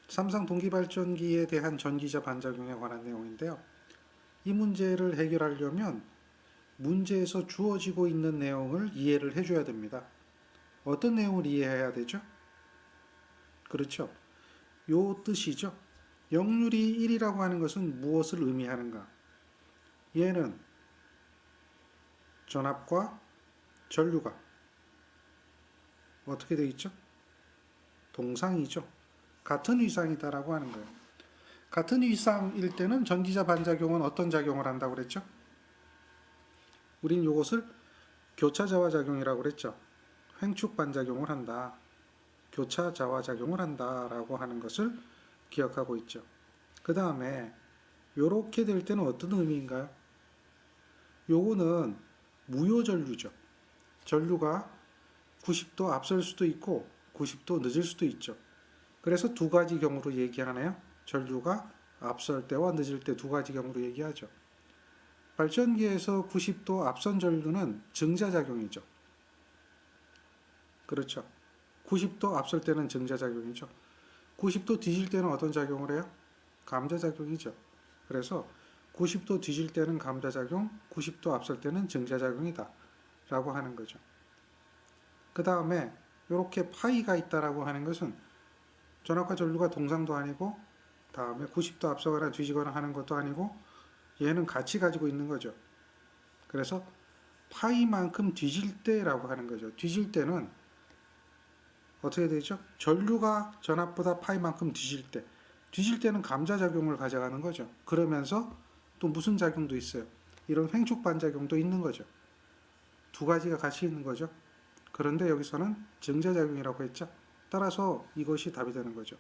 삼성 동기발전기에 대한 전기자 반작용에 관한 내용인데요. 이 문제를 해결하려면 문제에서 주어지고 있는 내용을 이해를 해줘야 됩니다. 어떤 내용을 이해해야 되죠? 그렇죠. 요 뜻이죠. 역률이 1이라고 하는 것은 무엇을 의미하는가? 얘는 전압과 전류가 어떻게 되어 있죠? 동상이죠. 같은 위상이다라고 하는 거예요. 같은 위상일 때는 전기자 반작용은 어떤 작용을 한다고 그랬죠? 우린 이것을 교차자화작용이라고 그랬죠. 횡축 반작용을 한다. 교차자화작용을 한다라고 하는 것을 기억하고 있죠. 그 다음에 이렇게 될 때는 어떤 의미인가요? 요거는 무효전류죠. 전류가 90도 앞설 수도 있고 90도 늦을 수도 있죠. 그래서 두 가지 경우로 얘기하네요. 전류가 앞설 때와 늦을 때 두 가지 경우로 얘기하죠. 발전기에서 90도 앞선 전류는 증자작용이죠. 그렇죠. 90도 앞설 때는 증자작용이죠. 90도 뒤질 때는 어떤 작용을 해요? 감자작용이죠. 그래서 90도 뒤질 때는 감자작용, 90도 앞설 때는 증자작용이다 라고 하는 거죠. 그 다음에 이렇게 파이가 있다라고 하는 것은 전압과 전류가 동상도 아니고 다음에 90도 앞서거나 뒤지거나 하는 것도 아니고 얘는 같이 가지고 있는 거죠. 그래서 파이만큼 뒤질 때라고 하는 거죠. 뒤질 때는 어떻게 되죠? 전류가 전압보다 파이만큼 뒤질 때는 감자작용을 가져가는 거죠. 그러면서 또 무슨 작용도 있어요. 이런 횡축 반작용도 있는 거죠. 두 가지가 같이 있는 거죠. 그런데 여기서는 증자작용이라고 했죠. 따라서 이것이 답이 되는 거죠.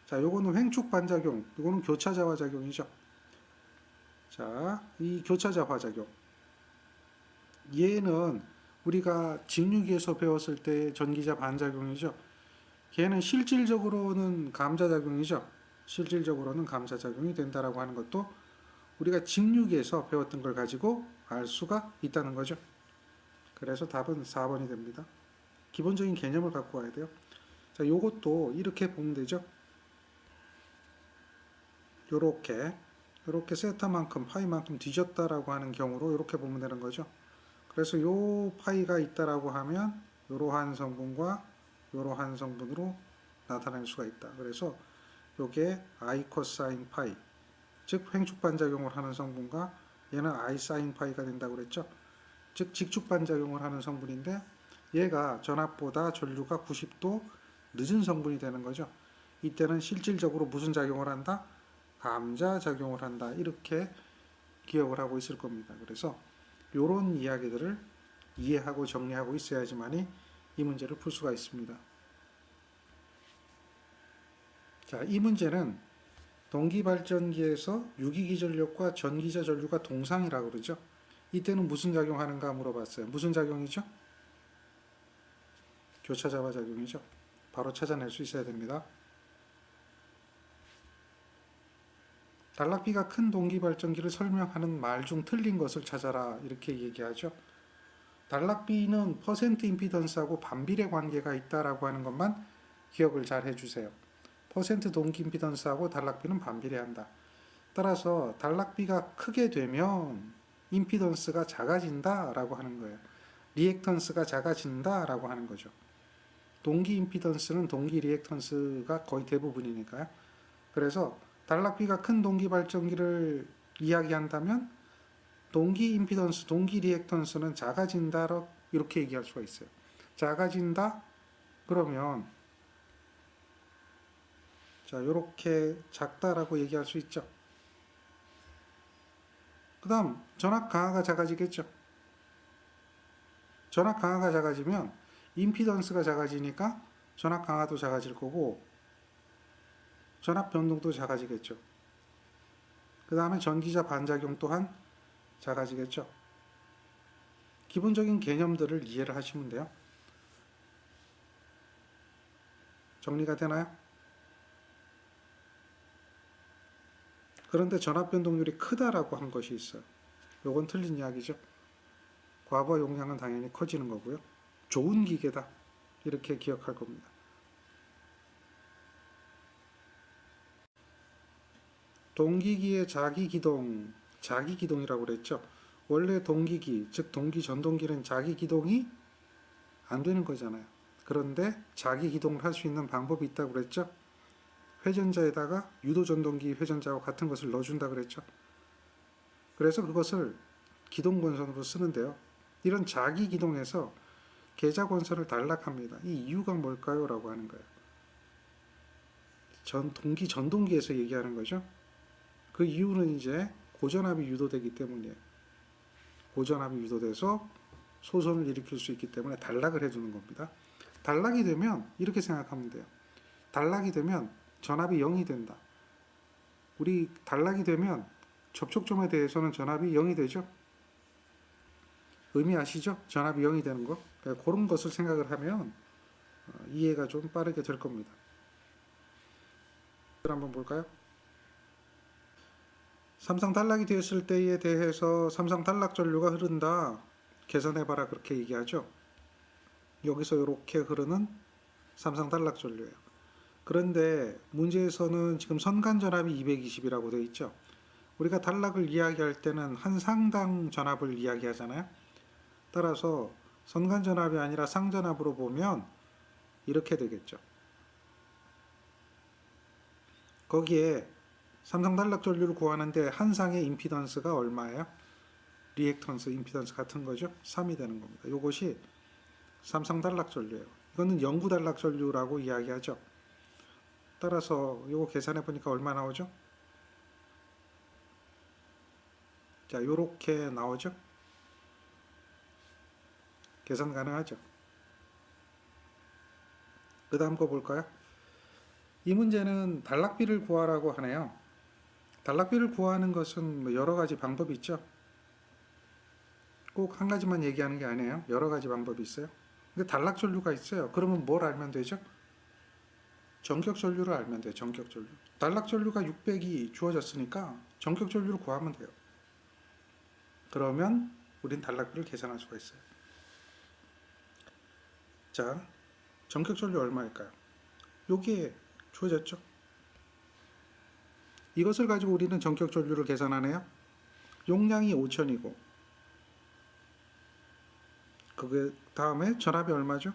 자, 요거는 횡축 반작용, 요거는 교차자화 작용이죠. 자, 이 교차자화 작용. 얘는 우리가 직류기에서 배웠을 때 전기자 반작용이죠. 걔는 실질적으로는 감자작용이죠. 실질적으로는 감자작용이 된다라고 하는 것도 우리가 직류기에서 배웠던 걸 가지고 알 수가 있다는 거죠. 그래서 답은 4번이 됩니다. 기본적인 개념을 갖고 와야 돼요. 자, 요것도 이렇게 보면 되죠. 요렇게 세타만큼 파이만큼 뒤졌다라고 하는 경우로 이렇게 보면 되는 거죠. 그래서 요 파이가 있다라고 하면 이러한 성분과 이러한 성분으로 나타낼 수가 있다. 그래서 요게 I 코사인 파이, 즉 횡축 반작용을 하는 성분과 얘는 I 사인 파이가 된다고 그랬죠. 즉 직축 반작용을 하는 성분인데 얘가 전압보다 전류가 90도 늦은 성분이 되는 거죠. 이때는 실질적으로 무슨 작용을 한다? 감자 작용을 한다. 이렇게 기억을 하고 있을 겁니다. 그래서 이런 이야기들을 이해하고 정리하고 있어야지만이 이 문제를 풀 수가 있습니다. 자, 이 문제는 동기발전기에서 유기기전력과 전기자 전류가 동상이라고 그러죠. 이때는 무슨 작용하는가 물어봤어요. 무슨 작용이죠? 교차자화 작용이죠. 바로 찾아낼 수 있어야 됩니다. 단락비가 큰 동기발전기를 설명하는 말 중 틀린 것을 찾아라 이렇게 얘기하죠. 단락비는 퍼센트 임피던스하고 반비례 관계가 있다라고 하는 것만 기억을 잘 해주세요. 퍼센트 동기 임피던스하고 단락비는 반비례한다. 따라서 단락비가 크게 되면 임피던스가 작아진다라고 하는 거예요. 리액턴스가 작아진다라고 하는 거죠. 동기 임피던스는 동기 리액턴스가 거의 대부분이니까요. 그래서 단락비가 큰 동기 발전기를 이야기한다면 동기 임피던스, 동기 리액턴스는 작아진다 이렇게 얘기할 수가 있어요. 작아진다 그러면 자 이렇게 작다라고 얘기할 수 있죠. 그 다음 전압 강화가 작아지겠죠. 전압 강화가 작아지면 임피던스가 작아지니까 전압 강화도 작아질 거고 전압 변동도 작아지겠죠. 그 다음에 전기자 반작용 또한 작아지겠죠. 기본적인 개념들을 이해를 하시면 돼요. 정리가 되나요? 그런데 전압 변동률이 크다라고 한 것이 있어요. 요건 틀린 이야기죠. 과거 용량은 당연히 커지는 거고요. 좋은 기계다. 이렇게 기억할 겁니다. 동기기의 자기기동이라고 그랬죠. 원래 동기기, 즉 동기 전동기는 자기기동이 안 되는 거잖아요. 그런데 자기기동을 할 수 있는 방법이 있다고 그랬죠. 회전자에다가 유도전동기 회전자와 같은 것을 넣어준다 그랬죠. 그래서 그것을 기동권선으로 쓰는데요. 이런 자기기동에서 계좌권선을 단락합니다. 이 이유가 뭘까요? 라고 하는 거예요. 동기 전동기에서 얘기하는 거죠. 그 이유는 이제 고전압이 유도되기 때문이에요. 고전압이 유도돼서 소선을 일으킬 수 있기 때문에 단락을 해주는 겁니다. 단락이 되면 이렇게 생각하면 돼요. 단락이 되면 전압이 0이 된다. 우리 단락이 되면 접촉점에 대해서는 전압이 0이 되죠. 의미 아시죠? 전압이 0이 되는 거. 그런 것을 생각을 하면 이해가 좀 빠르게 될 겁니다. 한번 볼까요? 삼상 단락이 되었을 때에 대해서 삼상 단락 전류가 흐른다. 계산해봐라 그렇게 얘기하죠. 여기서 이렇게 흐르는 삼상 단락 전류예요. 그런데 문제에서는 지금 선간 전압이 220이라고 되어 있죠. 우리가 단락을 이야기할 때는 한 상당 전압을 이야기하잖아요. 따라서 선간 전압이 아니라 상전압으로 보면 이렇게 되겠죠. 거기에 삼상 단락 전류를 구하는데 한 상의 임피던스가 얼마예요? 리액턴스, 임피던스 같은 거죠. 3이 되는 겁니다. 이것이 삼상 단락 전류예요. 이거는 영구 단락 전류라고 이야기하죠. 따라서 이거 계산해 보니까 얼마 나오죠? 자, 요렇게 나오죠. 계산 가능하죠. 그 다음 거 볼까요? 이 문제는 단락비를 구하라고 하네요. 단락비를 구하는 것은 여러 가지 방법이 있죠. 꼭 한 가지만 얘기하는 게 아니에요. 여러 가지 방법이 있어요. 근데 단락 전류가 있어요. 그러면 뭘 알면 되죠? 전격 전류를 알면 돼요. 전격 전류. 단락 전류가 600이 주어졌으니까 전격 전류를 구하면 돼요. 그러면 우린 단락비를 계산할 수가 있어요. 자, 전격 전류 얼마일까요? 여기에 주어졌죠. 이것을 가지고 우리는 전격 전류를 계산하네요. 용량이 5000이고 그 다음에 전압이 얼마죠?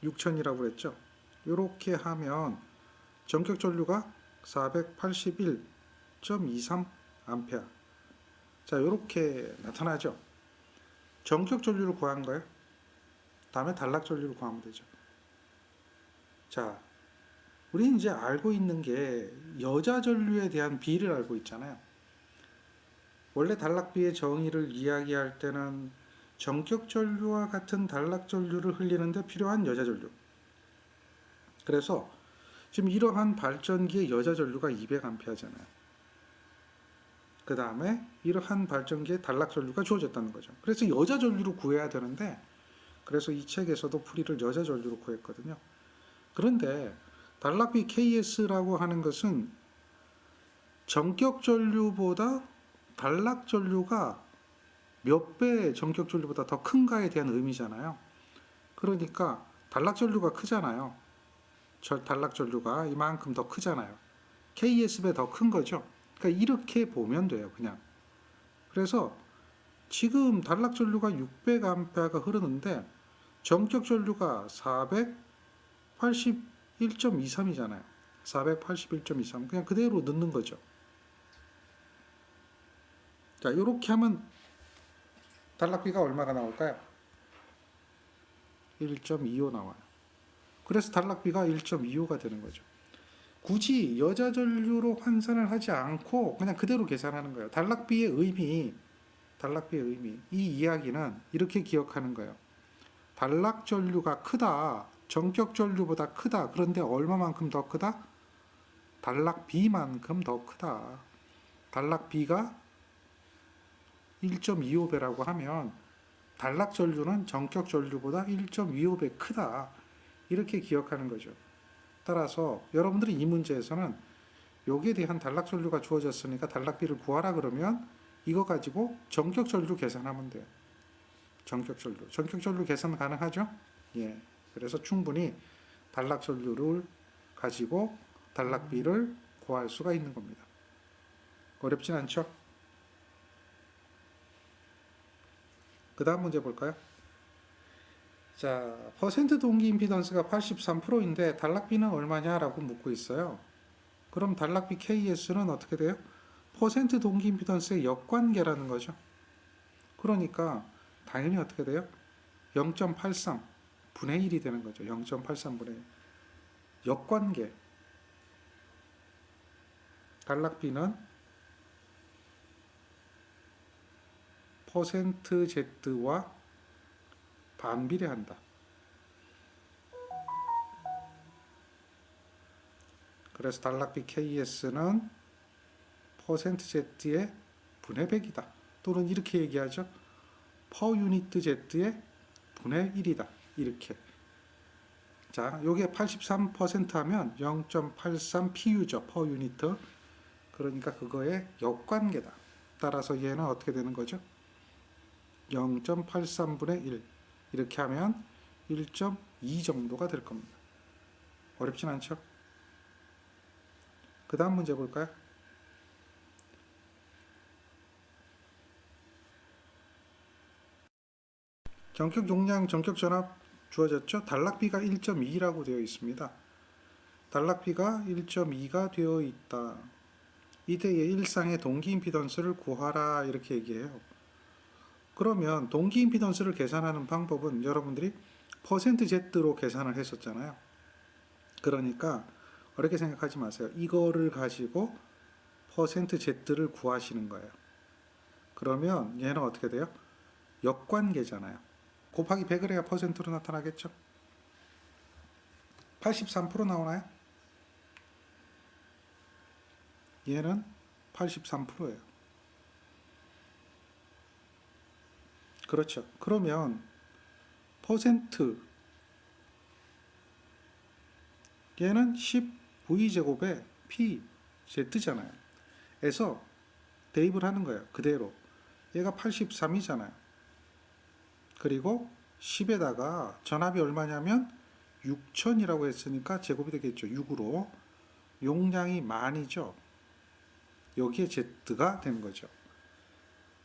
6000이라고 그랬죠. 이렇게 하면 전격 전류가 481.23 암페어. 자, 이렇게 나타나죠. 전격 전류를 구한 거예요. 다음에 단락 전류를 구하면 되죠. 자, 우리 이제 알고 있는 게 여자 전류에 대한 비를 알고 있잖아요. 원래 단락비의 정의를 이야기할 때는 전격 전류와 같은 단락 전류를 흘리는데 필요한 여자 전류. 그래서 지금 이러한 발전기의 여자 전류가 200A잖아요. 그 다음에 이러한 발전기의 단락 전류가 주어졌다는 거죠. 그래서 여자 전류로 구해야 되는데 그래서 이 책에서도 풀이를 여자 전류로 구했거든요. 그런데 단락비 KS라고 하는 것은 전격 전류보다 단락 전류가 몇 배 전격 전류보다 더 큰가에 대한 의미잖아요. 그러니까 단락 전류가 크잖아요. 단락 전류가 이만큼 더 크잖아요. KS배 더 큰 거죠. 그러니까 이렇게 보면 돼요, 그냥. 그래서 지금 단락 전류가 600A가 흐르는데 전격 전류가 481.23이잖아요. 481.23 그냥 그대로 넣는 거죠. 자, 이렇게 하면 단락비가 얼마가 나올까요? 1.25 나와요. 그래서 단락비가 1.25가 되는 거죠. 굳이 여자 전류로 환산을 하지 않고 그냥 그대로 계산하는 거예요. 단락비의 의미, 이 이야기는 이렇게 기억하는 거예요. 단락 전류가 크다, 전격 전류보다 크다. 그런데 얼마만큼 더 크다? 단락비만큼 더 크다. 단락비가 1.25배라고 하면 단락 전류는 전격 전류보다 1.25배 크다. 이렇게 기억하는 거죠. 따라서 여러분들이 이 문제에서는 여기에 대한 단락 전류가 주어졌으니까 단락비를 구하라 그러면 이거 가지고 전격 전류 계산하면 돼요. 전격 전류 계산 가능하죠? 예. 그래서 충분히 단락 전류를 가지고 단락비를 구할 수가 있는 겁니다. 어렵진 않죠? 그 다음 문제 볼까요? 자, 퍼센트 동기 임피던스가 83%인데 단락비는 얼마냐라고 묻고 있어요. 그럼 단락비 KS는 어떻게 돼요? 퍼센트 동기 임피던스의 역관계라는 거죠. 그러니까 당연히 어떻게 돼요? 0.83 분의 1이 되는 거죠. 0.83 분의 1. 역관계. 단락비는 퍼센트 Z와 반비례한다. 그래서 단락비 KS는 퍼센트 Z의 분의 100이다. 또는 이렇게 얘기하죠. 퍼 유니트 Z의 분의 1이다. 이렇게. 자, 요게 83% 하면 0.83 PU죠. 퍼 유니트. 그러니까 그거의 역관계다. 따라서 얘는 어떻게 되는 거죠? 0.83분의 1. 이렇게 하면 1.2 정도가 될 겁니다. 어렵진 않죠? 그 다음 문제 볼까요? 전격 용량, 전격 전압 주어졌죠? 단락비가 1.2라고 되어 있습니다. 단락비가 1.2가 되어 있다. 이때의 일상의 동기 임피던스를 구하라 이렇게 얘기해요. 그러면 동기 임피던스를 계산하는 방법은 여러분들이 퍼센트 Z로 계산을 했었잖아요. 그러니까 어렵게 생각하지 마세요. 이거를 가지고 퍼센트 Z를 구하시는 거예요. 그러면 얘는 어떻게 돼요? 역관계잖아요. 곱하기 100을 해야 퍼센트로 나타나겠죠? 83% 나오나요? 얘는 83%예요. 그렇죠. 그러면 퍼센트 얘는 10V제곱에 PZ잖아요. 에서 대입을 하는 거예요. 그대로. 얘가 83이잖아요. 그리고 10에다가 전압이 얼마냐면 6000이라고 했으니까 제곱이 되겠죠. 6으로. 용량이 만이죠. 여기에 Z가 되는 거죠.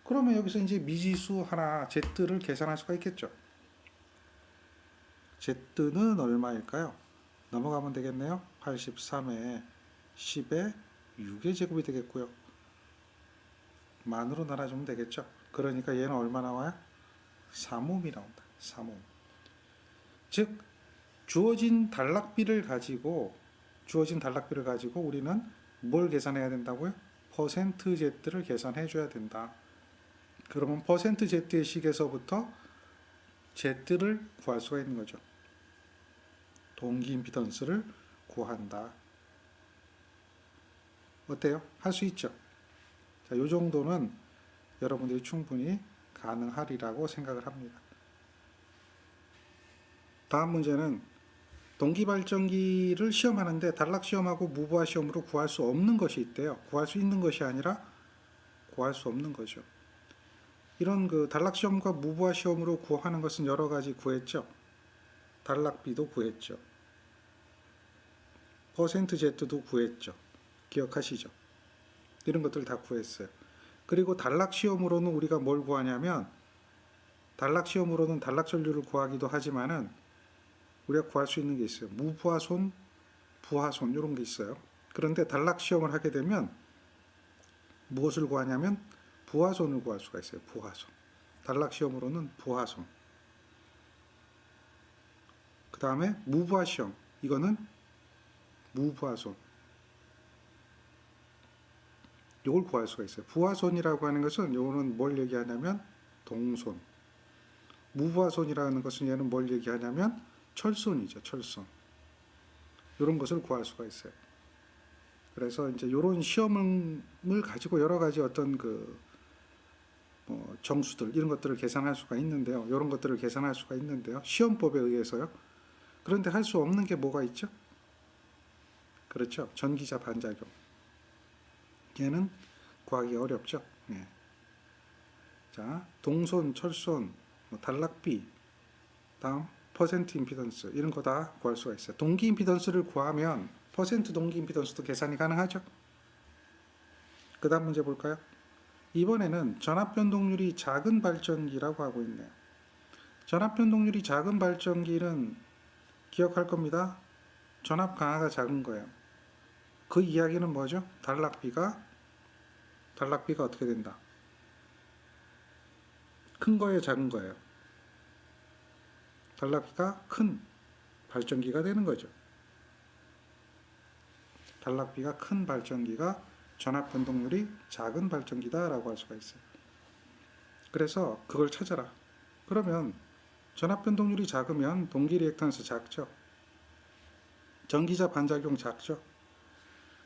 그러면 여기서 이제 미지수 하나 Z를 계산할 수가 있겠죠. Z는 얼마일까요? 넘어가면 되겠네요. 83에 10에 6의 제곱이 되겠고요. 만으로 나눠주면 되겠죠. 그러니까 얘는 얼마 나와요? 3옴이 나온다. 3옴. 즉 주어진 단락비를 가지고 우리는 뭘 계산해야 된다고요? 퍼센트 Z를 계산해 줘야 된다. 그러면 퍼센트 Z의 식에서부터 Z를 구할 수가 있는 거죠. 동기 임피던스를 구한다. 어때요? 할 수 있죠? 자, 이 정도는 여러분들이 충분히 가능하리라고 생각을 합니다. 다음 문제는 동기발전기를 시험하는데 단락시험하고 무부하 시험으로 구할 수 없는 것이 있대요. 구할 수 있는 것이 아니라 구할 수 없는 거죠. 이런 그 단락시험과 무부하 시험으로 구하는 것은 여러 가지 구했죠. 단락비도 구했죠. 퍼센트 Z도 구했죠. 기억하시죠? 이런 것들 다 구했어요. 그리고 단락시험으로는 우리가 뭘 구하냐면 단락시험으로는 단락전류를 구하기도 하지만은 우리가 구할 수 있는 게 있어요. 무부하손, 부하손 이런 게 있어요. 그런데 단락시험을 하게 되면 무엇을 구하냐면 부하손을 구할 수가 있어요. 부하손. 단락시험으로는 부하손. 그 다음에 무부하시험. 이거는 무부하손. 이걸 구할 수가 있어요. 부하손이라고 하는 것은 이거는 뭘 얘기하냐면 동손. 무부하손이라는 것은 얘는 뭘 얘기하냐면 철손이죠. 철손. 이런 것을 구할 수가 있어요. 그래서 이제 이런 시험을 가지고 여러 가지 어떤 정수들 이런 것들을 계산할 수가 있는데요. 이런 것들을 계산할 수가 있는데요. 시험법에 의해서요. 그런데 할 수 없는 게 뭐가 있죠? 그렇죠. 전기자 반작용. 얘는 구하기 어렵죠. 예. 자, 동손, 철손, 단락비, 다음 퍼센트 임피던스 이런 거 다 구할 수가 있어요. 동기 임피던스를 구하면 퍼센트 동기 임피던스도 계산이 가능하죠. 그 다음 문제 볼까요? 이번에는 전압 변동률이 작은 발전기라고 하고 있네요. 전압 변동률이 작은 발전기는 기억할 겁니다. 전압 강하가 작은 거예요. 그 이야기는 뭐죠? 단락비가 어떻게 된다? 큰 거예요, 작은 거예요? 단락비가 큰 발전기가 되는 거죠. 단락비가 큰 발전기가 전압 변동률이 작은 발전기다라고 할 수가 있어요. 그래서 그걸 찾아라. 그러면 전압 변동률이 작으면 동기 리액턴스 작죠. 전기자 반작용 작죠.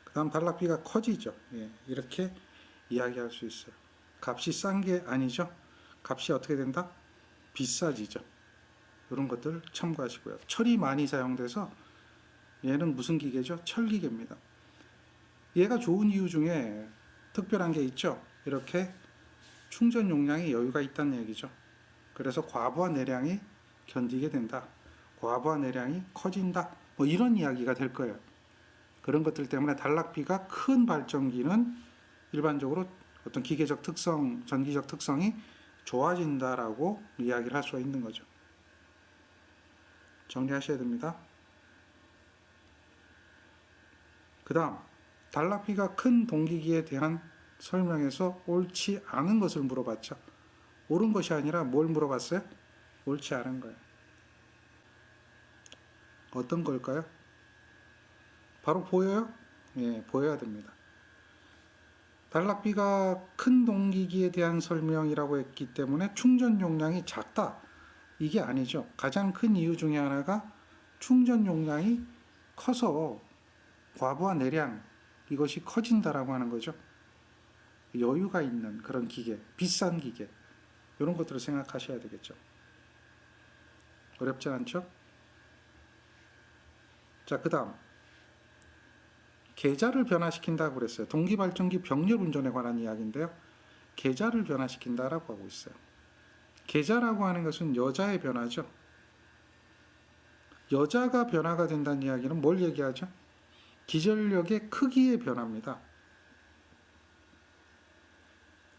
그 다음 단락비가 커지죠. 예, 이렇게 이야기할 수 있어요. 값이 싼 게 아니죠. 값이 어떻게 된다? 비싸지죠. 이런 것들 참고하시고요. 철이 많이 사용돼서 얘는 무슨 기계죠? 철기계입니다. 얘가 좋은 이유 중에 특별한 게 있죠. 이렇게 충전 용량이 여유가 있다는 얘기죠. 그래서 과부하 내량이 견디게 된다. 과부하 내량이 커진다. 뭐 이런 이야기가 될 거예요. 그런 것들 때문에 단락비가 큰 발전기는 일반적으로 어떤 기계적 특성, 전기적 특성이 좋아진다라고 이야기를 할 수가 있는 거죠. 정리하셔야 됩니다. 그 다음 단락비가 큰 동기기에 대한 설명에서 옳지 않은 것을 물어봤죠. 옳은 것이 아니라 뭘 물어봤어요? 옳지 않은 거예요. 어떤 걸까요? 바로 보여요? 예, 보여야 됩니다. 단락비가 큰 동기기에 대한 설명이라고 했기 때문에 충전 용량이 작다. 이게 아니죠. 가장 큰 이유 중에 하나가 충전 용량이 커서 과부하 내량 이것이 커진다라고 하는 거죠. 여유가 있는 그런 기계, 비싼 기계 이런 것들을 생각하셔야 되겠죠. 어렵지 않죠? 자, 그 다음 계좌를 변화시킨다고 그랬어요. 동기발전기 병렬 운전에 관한 이야기인데요. 계좌를 변화시킨다라고 하고 있어요. 계좌라고 하는 것은 여자의 변화죠. 여자가 변화가 된다는 이야기는 뭘 얘기하죠? 기전력의 크기의 변화입니다.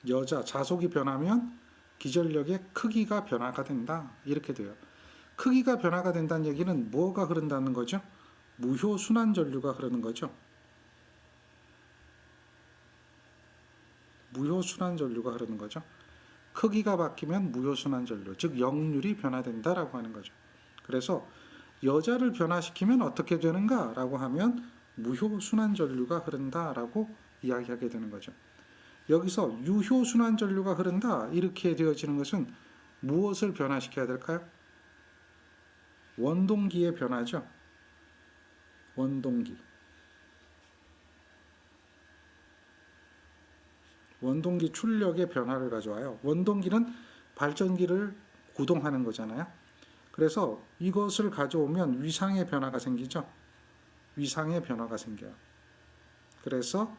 여자, 자속이 변하면 기전력의 크기가 변화가 된다. 이렇게 돼요. 크기가 변화가 된다는 얘기는 뭐가 흐른다는 거죠? 무효순환전류가 흐르는 거죠. 무효순환전류가 흐르는 거죠. 크기가 바뀌면 무효순환전류, 즉 역률이 변화된다라고 하는 거죠. 그래서 여자를 변화시키면 어떻게 되는가라고 하면 무효순환전류가 흐른다라고 이야기하게 되는 거죠. 여기서 유효순환전류가 흐른다 이렇게 되어지는 것은 무엇을 변화시켜야 될까요? 원동기의 변화죠. 원동기. 원동기 출력의 변화를 가져와요. 원동기는 발전기를 구동하는 거잖아요. 그래서 이것을 가져오면 위상의 변화가 생기죠. 위상의 변화가 생겨요. 그래서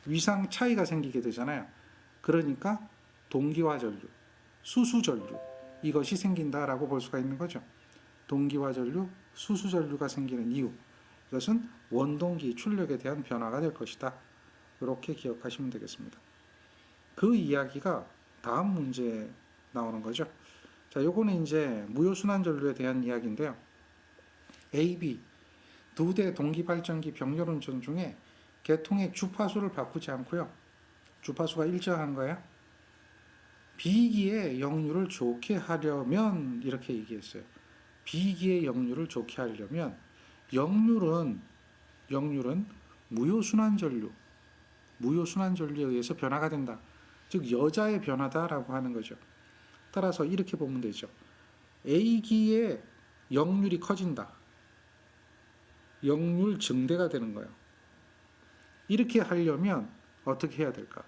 위상 차이가 생기게 되잖아요. 그러니까 동기화 전류, 수수 전류 이것이 생긴다라고 볼 수가 있는 거죠. 동기화 전류, 수수 전류가 생기는 이유 이것은 원동기 출력에 대한 변화가 될 것이다. 이렇게 기억하시면 되겠습니다. 그 이야기가 다음 문제에 나오는 거죠. 자, 요거는 이제 무효순환 전류에 대한 이야기인데요. A, B 두 대 동기발전기 병렬 운전 중에 계통의 주파수를 바꾸지 않고요. 주파수가 일정한 거예요. B기의 역률을 좋게 하려면 이렇게 얘기했어요. B기의 역률을 좋게 하려면 역률은 무효순환 전류에 의해서 변화가 된다. 즉 여자의 변화다라고 하는 거죠. 따라서 이렇게 보면 되죠. A기의 역률이 커진다. 역률 증대가 되는 거예요. 이렇게 하려면 어떻게 해야 될까?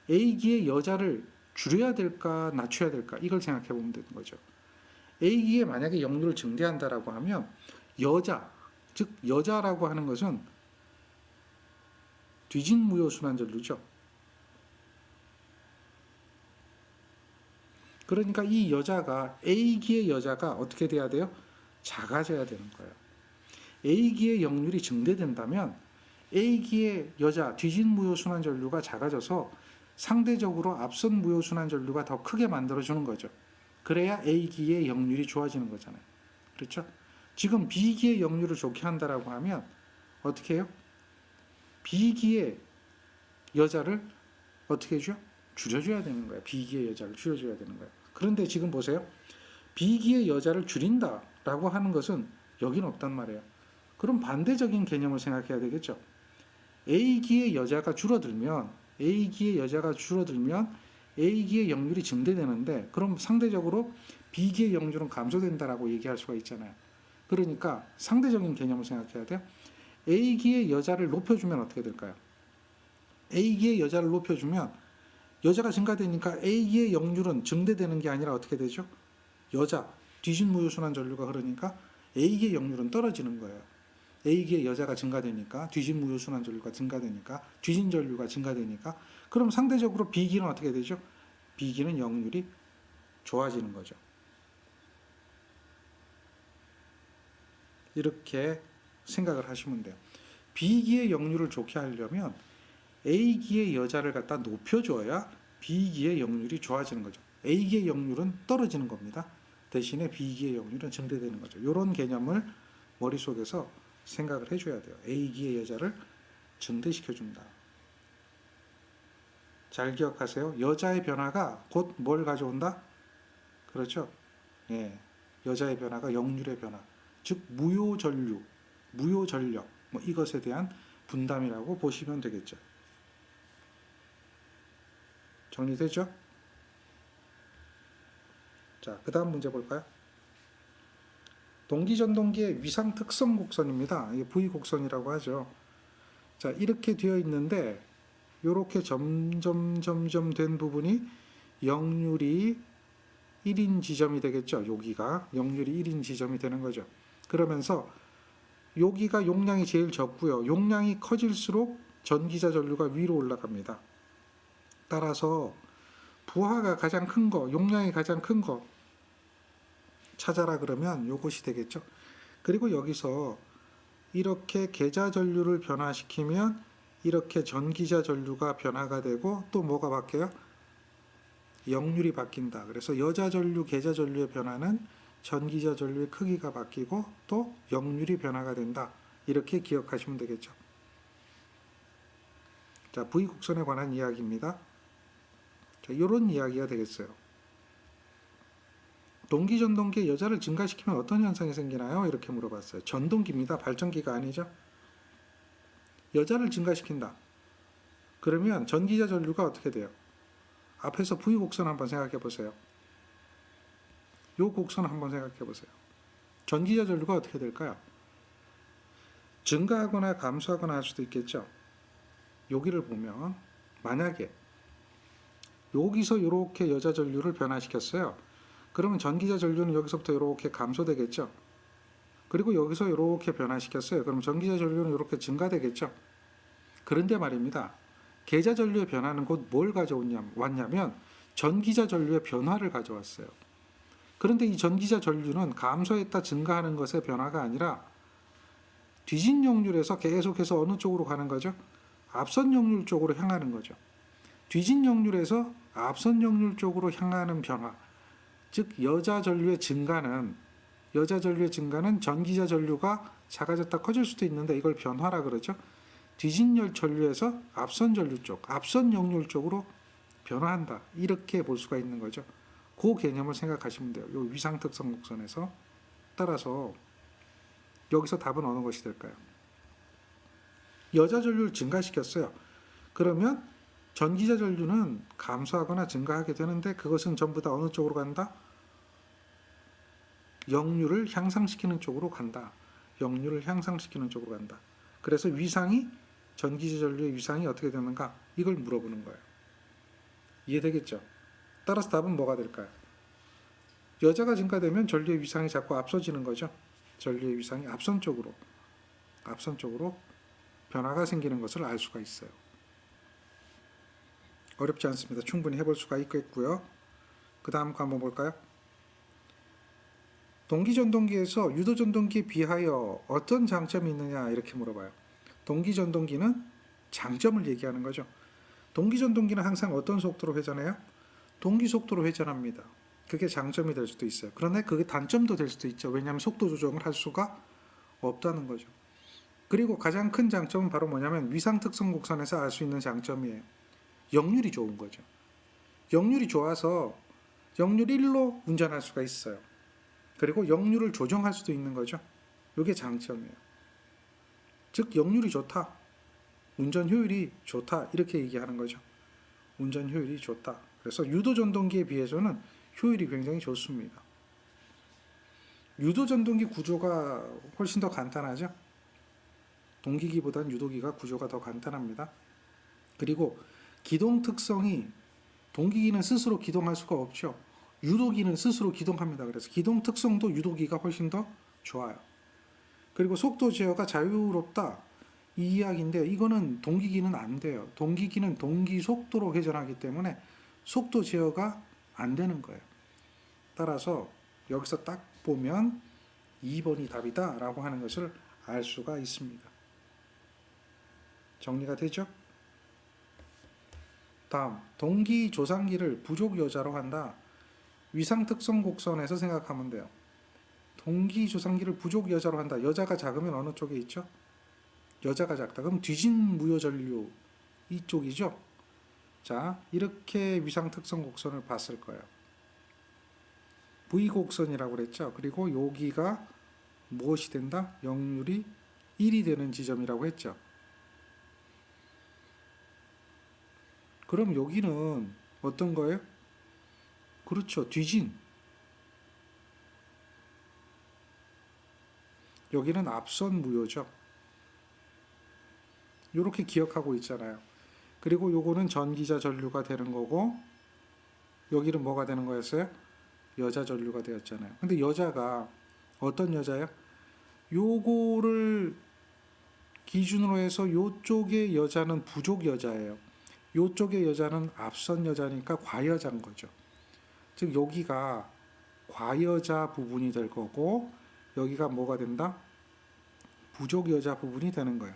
A기의 여자를 줄여야 될까 낮춰야 될까 이걸 생각해 보면 되는 거죠. A기에 만약에 역률을 증대한다라고 하면 여자, 즉 여자라고 하는 것은 뒤진 무효순환 전류죠. 그러니까 이 여자가 A기의 여자가 어떻게 돼야 돼요? 작아져야 되는 거예요. A기의 역률이 증대된다면 A기의 여자 뒤진 무효순환 전류가 작아져서 상대적으로 앞선 무효순환 전류가 더 크게 만들어주는 거죠. 그래야 A기의 역률이 좋아지는 거잖아요. 그렇죠? 지금 B기의 역률을 좋게 한다라고 하면 어떻게 해요? B기의 여자를 어떻게 해줘? 줄여줘야 되는 거예요. B기의 여자를 줄여줘야 되는 거예요. 그런데 지금 보세요. B기의 여자를 줄인다라고 하는 것은 여기는 없단 말이에요. 그럼 반대적인 개념을 생각해야 되겠죠. A기의 여자가 줄어들면 A기의 역률이 증대되는데 그럼 상대적으로 B기의 역률은 감소된다라고 얘기할 수가 있잖아요. 그러니까 상대적인 개념을 생각해야 돼요. A기의 여자를 높여주면 어떻게 될까요? A기의 여자를 높여주면 여자가 증가되니까 A기의 역률은 증대되는 게 아니라 어떻게 되죠? 여자, 뒤진 무효순환 전류가 흐르니까 A기의 역률은 떨어지는 거예요. A기의 여자가 증가되니까 뒤진 무효순환 전류가 증가되니까 뒤진 전류가 증가되니까 그럼 상대적으로 B기는 어떻게 되죠? B기는 역률이 좋아지는 거죠. 이렇게 생각을 하시면 돼요. B기의 역률을 좋게 하려면 A기의 여자를 갖다 높여줘야 B기의 역률이 좋아지는 거죠. A기의 역률은 떨어지는 겁니다. 대신에 B기의 역률은 증대되는 거죠. 이런 개념을 머릿속에서 생각을 해줘야 돼요. A기의 여자를 증대시켜준다. 잘 기억하세요. 여자의 변화가 곧 뭘 가져온다? 그렇죠? 예, 여자의 변화가 역률의 변화, 즉 무효전류, 무효전력 뭐 이것에 대한 분담이라고 보시면 되겠죠. 정리되죠? 자, 그 다음 문제 볼까요? 동기전동기의 위상 특성 곡선입니다. 이게 V 곡선이라고 하죠. 자, 이렇게 되어 있는데 이렇게 점점 된 부분이 역률이 1인 지점이 되겠죠. 여기가 역률이 1인 지점이 되는 거죠. 그러면서 여기가 용량이 제일 적고요. 용량이 커질수록 전기자 전류가 위로 올라갑니다. 따라서 부하가 가장 큰 거, 용량이 가장 큰 거 찾아라 그러면 요것이 되겠죠. 그리고 여기서 이렇게 계자 전류를 변화시키면 이렇게 전기자 전류가 변화가 되고 또 뭐가 바뀌어요? 역률이 바뀐다. 그래서 여자 전류, 계자 전류의 변화는 전기자 전류의 크기가 바뀌고 또 역률이 변화가 된다. 이렇게 기억하시면 되겠죠. 자, V 곡선에 관한 이야기입니다. 자, 이런 이야기가 되겠어요. 동기전동기의 여자를 증가시키면 어떤 현상이 생기나요? 이렇게 물어봤어요. 전동기입니다. 발전기가 아니죠. 여자를 증가시킨다. 그러면 전기자 전류가 어떻게 돼요? 앞에서 V 곡선 한번 생각해 보세요. 이 곡선 한번 생각해 보세요. 전기자 전류가 어떻게 될까요? 증가하거나 감소하거나 할 수도 있겠죠. 여기를 보면 만약에 여기서 이렇게 여자 전류를 변화시켰어요. 그러면 전기자 전류는 여기서부터 이렇게 감소되겠죠. 그리고 여기서 이렇게 변화시켰어요. 그럼 전기자 전류는 이렇게 증가되겠죠. 그런데 말입니다. 계자 전류의 변화는 곧 뭘 가져왔냐면 전기자 전류의 변화를 가져왔어요. 그런데 이 전기자 전류는 감소했다 증가하는 것의 변화가 아니라 뒤진 역률에서 계속해서 어느 쪽으로 가는 거죠? 앞선 역률 쪽으로 향하는 거죠. 뒤진 역률에서 앞선 역률 쪽으로 향하는 변화, 즉 여자 전류의 증가는 전기자 전류가 작아졌다 커질 수도 있는데 이걸 변화라 그러죠. 뒤진 전류에서 앞선 전류 쪽, 앞선 역률 쪽으로 변화한다. 이렇게 볼 수가 있는 거죠. 그 개념을 생각하시면 돼요. 이 위상 특성 곡선에서. 따라서 여기서 답은 어느 것이 될까요? 여자 전류를 증가시켰어요. 그러면 전기자 전류는 감소하거나 증가하게 되는데 그것은 전부 다 어느 쪽으로 간다? 역률을 향상시키는 쪽으로 간다. 역률을 향상시키는 쪽으로 간다. 그래서 위상이 전기자 전류의 위상이 어떻게 되는가? 이걸 물어보는 거예요. 이해되겠죠? 따라서 답은 뭐가 될까요? 여자가 증가되면 전류의 위상이 자꾸 앞서지는 거죠. 전류의 위상이 앞선 쪽으로 변화가 생기는 것을 알 수가 있어요. 어렵지 않습니다. 충분히 해볼 수가 있겠고요. 그 다음 거 한번 볼까요? 동기전동기에서 유도전동기에 비하여 어떤 장점이 있느냐 이렇게 물어봐요. 동기전동기는 장점을 얘기하는 거죠. 동기전동기는 항상 어떤 속도로 회전해요? 동기속도로 회전합니다. 그게 장점이 될 수도 있어요. 그런데 그게 단점도 될 수도 있죠. 왜냐하면 속도 조정을 할 수가 없다는 거죠. 그리고 가장 큰 장점은 바로 뭐냐면 위상특성 곡선에서 알 수 있는 장점이에요. 역률이 좋은 거죠. 역률이 좋아서 역률 1로 운전할 수가 있어요. 그리고 역률을 조정할 수도 있는 거죠. 이게 장점이에요. 즉 역률이 좋다. 운전 효율이 좋다. 이렇게 얘기하는 거죠. 운전 효율이 좋다. 그래서 유도전동기에 비해서는 효율이 굉장히 좋습니다. 유도전동기 구조가 훨씬 더 간단하죠. 동기기보다는 유도기가 구조가 더 간단합니다. 그리고 기동 특성이 동기기는 스스로 기동할 수가 없죠. 유도기는 스스로 기동합니다. 그래서 기동 특성도 유도기가 훨씬 더 좋아요. 그리고 속도 제어가 자유롭다. 이 이야기인데 이거는 동기기는 안 돼요. 동기기는 동기 속도로 회전하기 때문에 속도 제어가 안 되는 거예요. 따라서 여기서 딱 보면 2번이 답이다 라고 하는 것을 알 수가 있습니다. 정리가 되죠? 다음, 동기 조상기를 부족 여자로 한다. 위상특성 곡선에서 생각하면 돼요. 동기 조상기를 부족 여자로 한다. 여자가 작으면 어느 쪽에 있죠? 여자가 작다. 그럼 뒤진 무효전류 이쪽이죠? 자, 이렇게 위상특성 곡선을 봤을 거예요. V곡선이라고 그랬죠? 그리고 여기가 무엇이 된다? 역률이 1이 되는 지점이라고 했죠. 그럼 여기는 어떤 거예요? 그렇죠. 뒤진. 여기는 앞선 무효죠. 이렇게 기억하고 있잖아요. 그리고 요거는 전기자 전류가 되는 거고 여기는 뭐가 되는 거였어요? 여자 전류가 되었잖아요. 근데 여자가 어떤 여자예요? 요거를 기준으로 해서 요쪽의 여자는 부족 여자예요. 요쪽의 여자는 앞선 여자니까 과여자인 거죠. 즉 여기가 과여자 부분이 될 거고 여기가 뭐가 된다? 부족 여자 부분이 되는 거예요.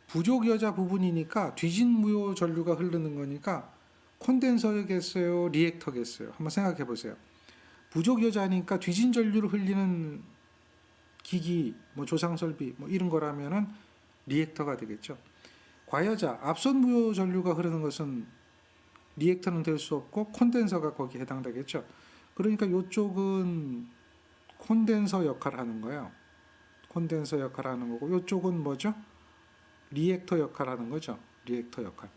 부족 여자 부분이니까 뒤진 무효 전류가 흐르는 거니까 콘덴서겠어요? 리액터겠어요? 한번 생각해 보세요. 부족 여자니까 뒤진 전류를 흘리는 기기, 뭐 조상 설비, 뭐 이런 거라면은 리액터가 되겠죠. 과여자, 앞선 무효 전류가 흐르는 것은 리액터는 될 수 없고 콘덴서가 거기에 해당되겠죠. 그러니까 이쪽은 콘덴서 역할을 하는 거예요. 콘덴서 역할을 하는 거고 이쪽은 뭐죠? 리액터 역할을 하는 거죠. 리액터 역할.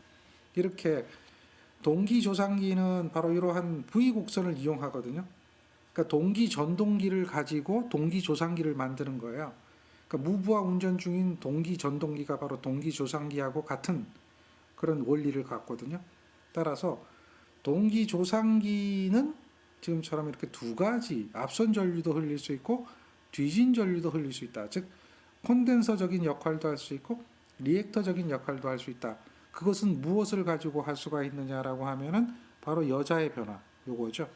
이렇게 동기 조상기는 바로 이러한 V곡선을 이용하거든요. 그러니까 동기 전동기를 가지고 동기 조상기를 만드는 거예요. 그러니까 무부하 운전 중인 동기 전동기가 바로 동기 조상기하고 같은 그런 원리를 갖거든요. 따라서 동기 조상기는 지금처럼 이렇게 두 가지 앞선 전류도 흘릴 수 있고 뒤진 전류도 흘릴 수 있다. 즉 콘덴서적인 역할도 할 수 있고 리액터적인 역할도 할 수 있다. 그것은 무엇을 가지고 할 수가 있느냐라고 하면은 바로 여자의 변화 요거죠.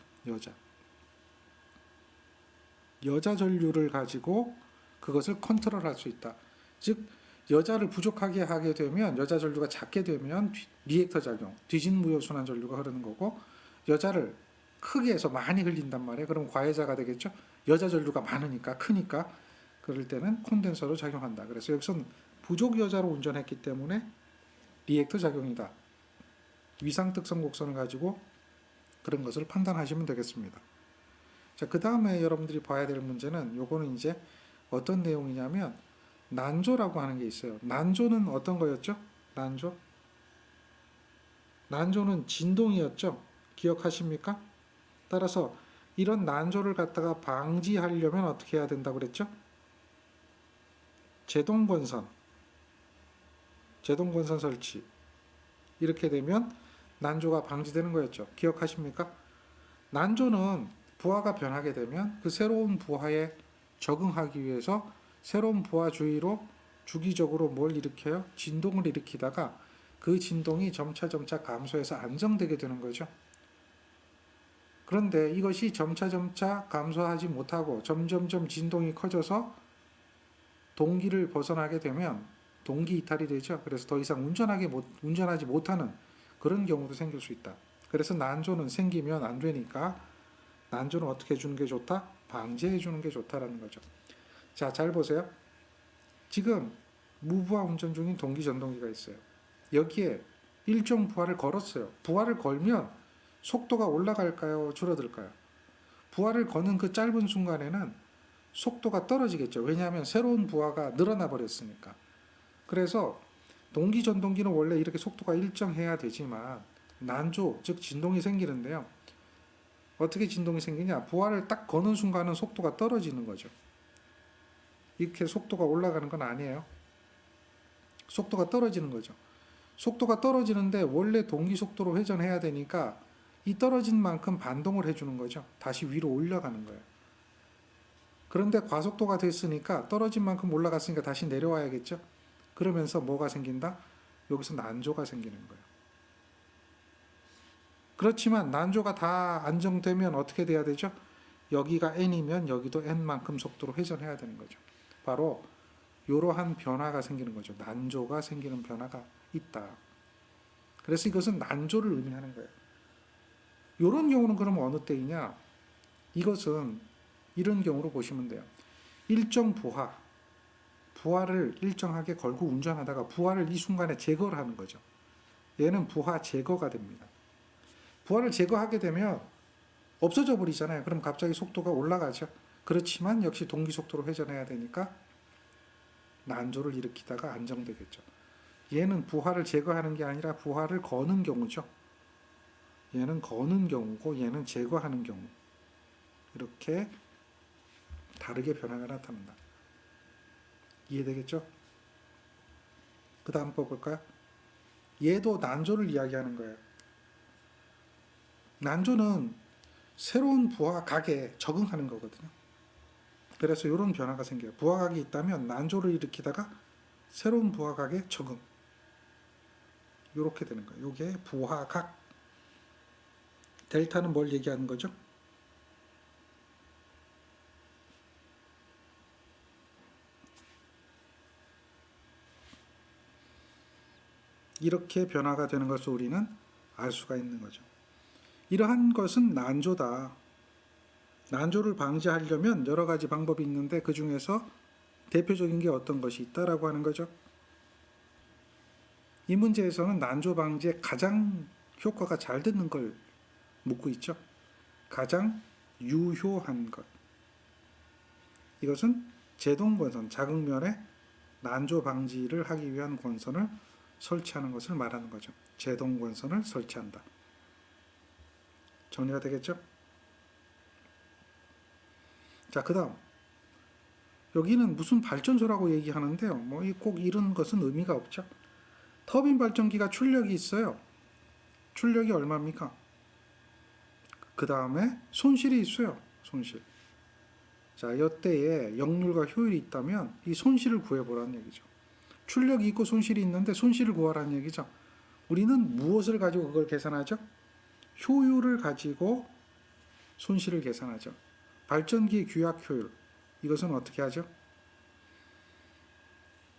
여자 전류를 가지고 그것을 컨트롤할 수 있다. 즉 여자를 부족하게 하게 되면 여자 전류가 작게 되면 리액터 작용, 뒤진 무효 순환 전류가 흐르는 거고 여자를 크게 해서 많이 흘린단 말이에요. 그럼 과여자가 되겠죠. 여자 전류가 많으니까 크니까 그럴 때는 콘덴서로 작용한다. 그래서 여기서는 부족 여자로 운전했기 때문에 리액터 작용이다. 위상 특성 곡선을 가지고 그런 것을 판단하시면 되겠습니다. 자, 그 다음에 여러분들이 봐야 될 문제는 요거는 이제 어떤 내용이냐면 난조라고 하는 게 있어요. 난조는 어떤 거였죠? 난조는 진동이었죠. 기억하십니까? 따라서 이런 난조를 갖다가 방지하려면 어떻게 해야 된다고 그랬죠? 제동건선 설치. 이렇게 되면 난조가 방지되는 거였죠. 기억하십니까? 난조는 부하가 변하게 되면 그 새로운 부하에 적응하기 위해서 새로운 부하 주위로 주기적으로 뭘 일으켜요? 진동을 일으키다가 그 진동이 점차 감소해서 안정되게 되는 거죠. 그런데 이것이 점차 감소하지 못하고 점점점 진동이 커져서 동기를 벗어나게 되면 동기 이탈이 되죠. 그래서 더 이상 운전하지 못하는 그런 경우도 생길 수 있다. 그래서 난조는 생기면 안 되니까 난조는 어떻게 해주는 게 좋다? 방지해 주는 게 좋다라는 거죠. 자, 잘 보세요. 지금 무부하 운전 중인 동기 전동기가 있어요. 여기에 일정 부하를 걸었어요. 부하를 걸면 속도가 올라갈까요? 줄어들까요? 부하를 거는 그 짧은 순간에는 속도가 떨어지겠죠. 왜냐하면 새로운 부하가 늘어나 버렸으니까. 그래서 동기 전동기는 원래 이렇게 속도가 일정해야 되지만 난조, 즉 진동이 생기는데요. 어떻게 진동이 생기냐? 부하를 딱 거는 순간은 속도가 떨어지는 거죠. 이렇게 속도가 올라가는 건 아니에요. 속도가 떨어지는 거죠. 속도가 떨어지는데 원래 동기 속도로 회전해야 되니까 이 떨어진 만큼 반동을 해주는 거죠. 다시 위로 올라가는 거예요. 그런데 과속도가 됐으니까 떨어진 만큼 올라갔으니까 다시 내려와야겠죠. 그러면서 뭐가 생긴다? 여기서 난조가 생기는 거예요. 그렇지만 난조가 다 안정되면 어떻게 돼야 되죠? 여기가 n이면 여기도 n만큼 속도로 회전해야 되는 거죠. 바로 이러한 변화가 생기는 거죠. 난조가 생기는 변화가 있다. 그래서 이것은 난조를 의미하는 거예요. 이런 경우는 그럼 어느 때이냐? 이것은 이런 경우로 보시면 돼요. 일정 부하를 일정하게 걸고 운전하다가 부하를 이 순간에 제거를 하는 거죠. 얘는 부하 제거가 됩니다. 부하를 제거하게 되면 없어져 버리잖아요. 그럼 갑자기 속도가 올라가죠. 그렇지만 역시 동기 속도로 회전해야 되니까 난조를 일으키다가 안정되겠죠. 얘는 부하를 제거하는 게 아니라 부하를 거는 경우죠. 얘는 거는 경우고 얘는 제거하는 경우. 이렇게 다르게 변화가 나타난다. 이해되겠죠? 그 다음 거 볼까요? 얘도 난조를 이야기하는 거예요. 난조는 새로운 부하각에 적응하는 거거든요. 그래서 이런 변화가 생겨요. 부하각이 있다면 난조를 일으키다가 새로운 부하각에 적응. 이렇게 되는 거예요. 이게 부하각. 델타는 뭘 얘기하는 거죠? 이렇게 변화가 되는 것을 우리는 알 수가 있는 거죠. 이러한 것은 난조다. 난조를 방지하려면 여러 가지 방법이 있는데 그 중에서 대표적인 게 어떤 것이 있다라고 하는 거죠. 이 문제에서는 난조 방지에 가장 효과가 잘 되는 걸 묻고 있죠. 가장 유효한 것. 이것은 제동권선, 자극면에 난조 방지를 하기 위한 권선을 설치하는 것을 말하는 거죠. 제동권선을 설치한다. 정리가 되겠죠? 자, 그 다음. 여기는 무슨 발전소라고 얘기하는데요. 꼭 이런 것은 의미가 없죠. 터빈 발전기가 출력이 있어요. 출력이 얼마입니까? 그 다음에 손실이 있어요. 손실. 자, 이때에 역률과 효율이 있다면 이 손실을 구해보라는 얘기죠. 출력이 있고 손실이 있는데 손실을 구하라는 얘기죠. 우리는 무엇을 가지고 그걸 계산하죠? 효율을 가지고 손실을 계산하죠. 발전기의 규약 효율. 이것은 어떻게 하죠?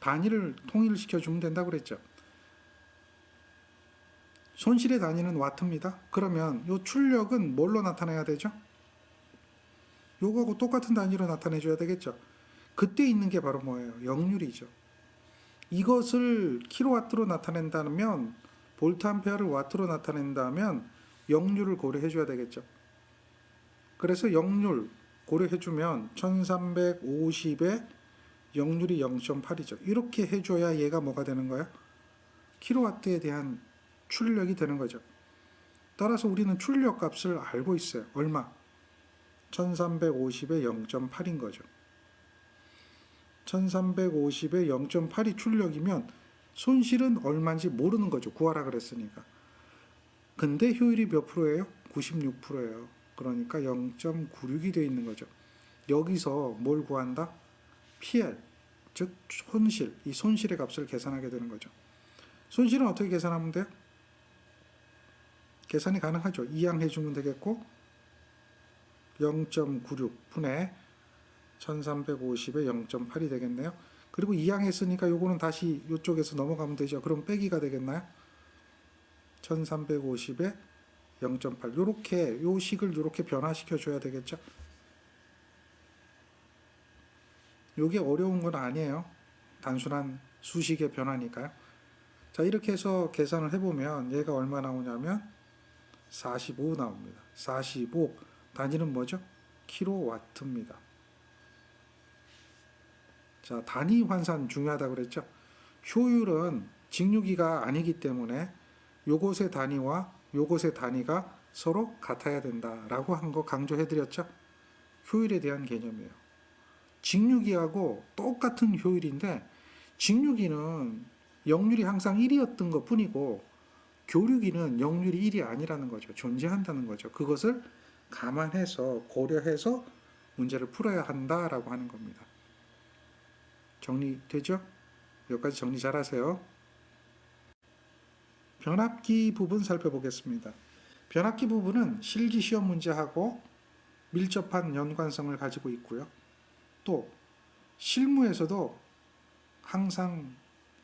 단위를 통일시켜주면 된다고 그랬죠. 손실의 단위는 와트입니다. 그러면 이 출력은 뭘로 나타내야 되죠? 요거하고 똑같은 단위로 나타내줘야 되겠죠. 그때 있는 게 바로 뭐예요? 역률이죠. 이것을 킬로와트로 나타낸다면 볼트 암페어를 와트로 나타낸다면 역률을 고려해줘야 되겠죠. 그래서 역률 고려해주면 1350에 역률이 0.8이죠. 이렇게 해줘야 얘가 뭐가 되는 거야? 킬로와트에 대한 출력이 되는 거죠. 따라서 우리는 출력 값을 알고 있어요. 얼마? 1350에 0.8인 거죠. 1350에 0.8이 출력이면 손실은 얼마인지 모르는 거죠. 구하라 그랬으니까. 근데 효율이 몇 프로예요? 96%예요. 그러니까 0.96이 되어 있는 거죠. 여기서 뭘 구한다? PL, 즉 손실, 이 손실의 값을 계산하게 되는 거죠. 손실은 어떻게 계산하면 돼요? 계산이 가능하죠. 이항 해주면 되겠고 0.96 분의 1350의 0.8이 되겠네요. 그리고 2항 했으니까 요거는 다시 이쪽에서 넘어가면 되죠. 그럼 빼기가 되겠나요? 1350에 0.8 요렇게 요 식을 요렇게 변화시켜 줘야 되겠죠. 요게 어려운 건 아니에요. 단순한 수식의 변화니까요. 자, 이렇게 해서 계산을 해보면 얘가 얼마 나오냐면 45 나옵니다. 45 단위는 뭐죠? 킬로와트입니다. 자, 단위 환산 중요하다고 그랬죠. 효율은 직류기가 아니기 때문에 요것의 단위와 요것의 단위가 서로 같아야 된다라고 한 거 강조해드렸죠. 효율에 대한 개념이에요. 직류기하고 똑같은 효율인데 직류기는 역률이 항상 1이었던 것 뿐이고 교류기는 역률이 1이 아니라는 거죠. 존재한다는 거죠. 그것을 감안해서 고려해서 문제를 풀어야 한다라고 하는 겁니다. 정리되죠? 여기까지 정리 잘 하세요. 변압기 부분 살펴보겠습니다. 변압기 부분은 실기 시험 문제하고 밀접한 연관성을 가지고 있고요. 또 실무에서도 항상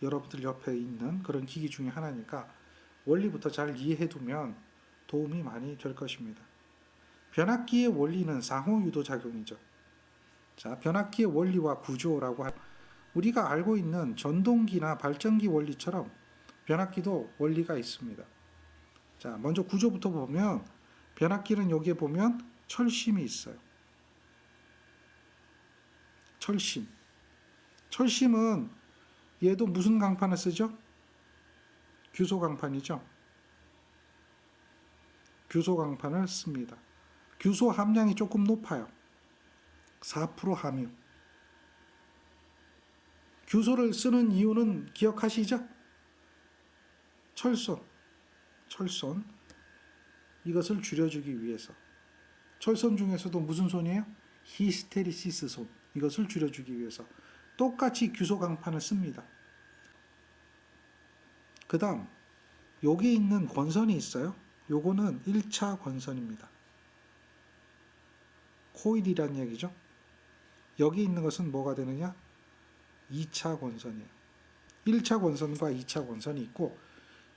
여러분들 옆에 있는 그런 기기 중에 하나니까 원리부터 잘 이해해 두면 도움이 많이 될 것입니다. 변압기의 원리는 상호유도작용이죠. 자, 변압기의 원리와 구조라고 우리가 알고 있는 전동기나 발전기 원리처럼 변압기도 원리가 있습니다. 자, 먼저 구조부터 보면 변압기는 여기에 보면 철심이 있어요. 철심. 철심은 얘도 무슨 강판을 쓰죠? 규소 강판이죠. 규소 강판을 씁니다. 규소 함량이 조금 높아요. 4% 함유. 규소를 쓰는 이유는 기억하시죠? 철손. 이것을 줄여주기 위해서. 철손 중에서도 무슨 손이에요? 히스테리시스 손. 이것을 줄여주기 위해서. 똑같이 규소 강판을 씁니다. 그 다음 여기에 있는 권선이 있어요. 요거는 1차 권선입니다. 코일이란 얘기죠. 여기 있는 것은 뭐가 되느냐? 2차 권선이에요. 1차 권선과 2차 권선이 있고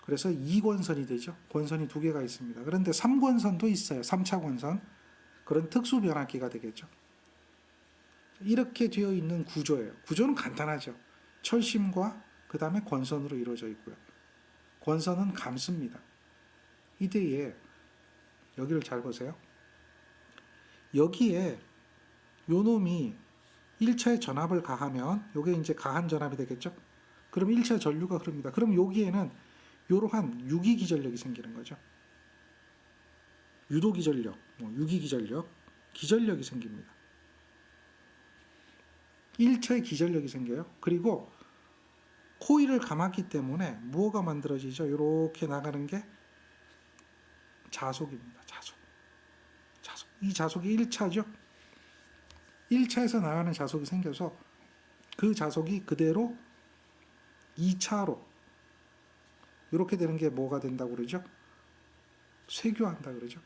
그래서 2권선이 되죠. 권선이 두 개가 있습니다. 그런데 3권선도 있어요. 3차 권선. 그런 특수 변압기가 되겠죠. 이렇게 되어 있는 구조예요. 구조는 간단하죠. 철심과 그 다음에 권선으로 이루어져 있고요. 권선은 감습니다. 이때에 여기를 잘 보세요. 여기에 요 놈이 1차에 전압을 가하면 요게 이제 가한 전압이 되겠죠. 그럼 1차 전류가 흐릅니다. 그럼 여기에는 이러한 유기기전력이 생기는 거죠. 유도기전력, 유기기전력, 기전력이 생깁니다. 1차에 기전력이 생겨요. 그리고 코일을 감았기 때문에 무엇가 만들어지죠? 이렇게 나가는 게 자속입니다. 자속. 이 자속이 1차죠. 1차에서 나가는 자속이 생겨서 그 자속이 그대로 2차로 이렇게 되는 게 뭐가 된다고 그러죠? 쇄교한다 그러죠.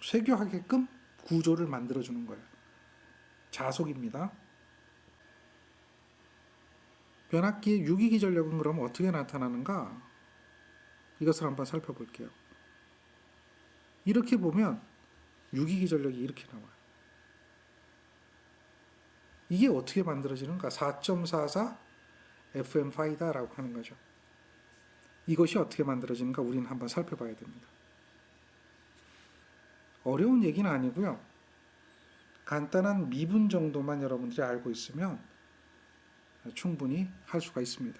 쇄교하게끔 구조를 만들어주는 거예요. 자속입니다. 변압기의 유기기전력은 그럼 어떻게 나타나는가? 이것을 한번 살펴볼게요. 이렇게 보면 유기기전력이 이렇게 나와요. 이게 어떻게 만들어지는가? 4.44 FM5다라고 하는 거죠. 이것이 어떻게 만들어지는가 우리는 한번 살펴봐야 됩니다. 어려운 얘기는 아니고요. 간단한 미분 정도만 여러분들이 알고 있으면 충분히 할 수가 있습니다.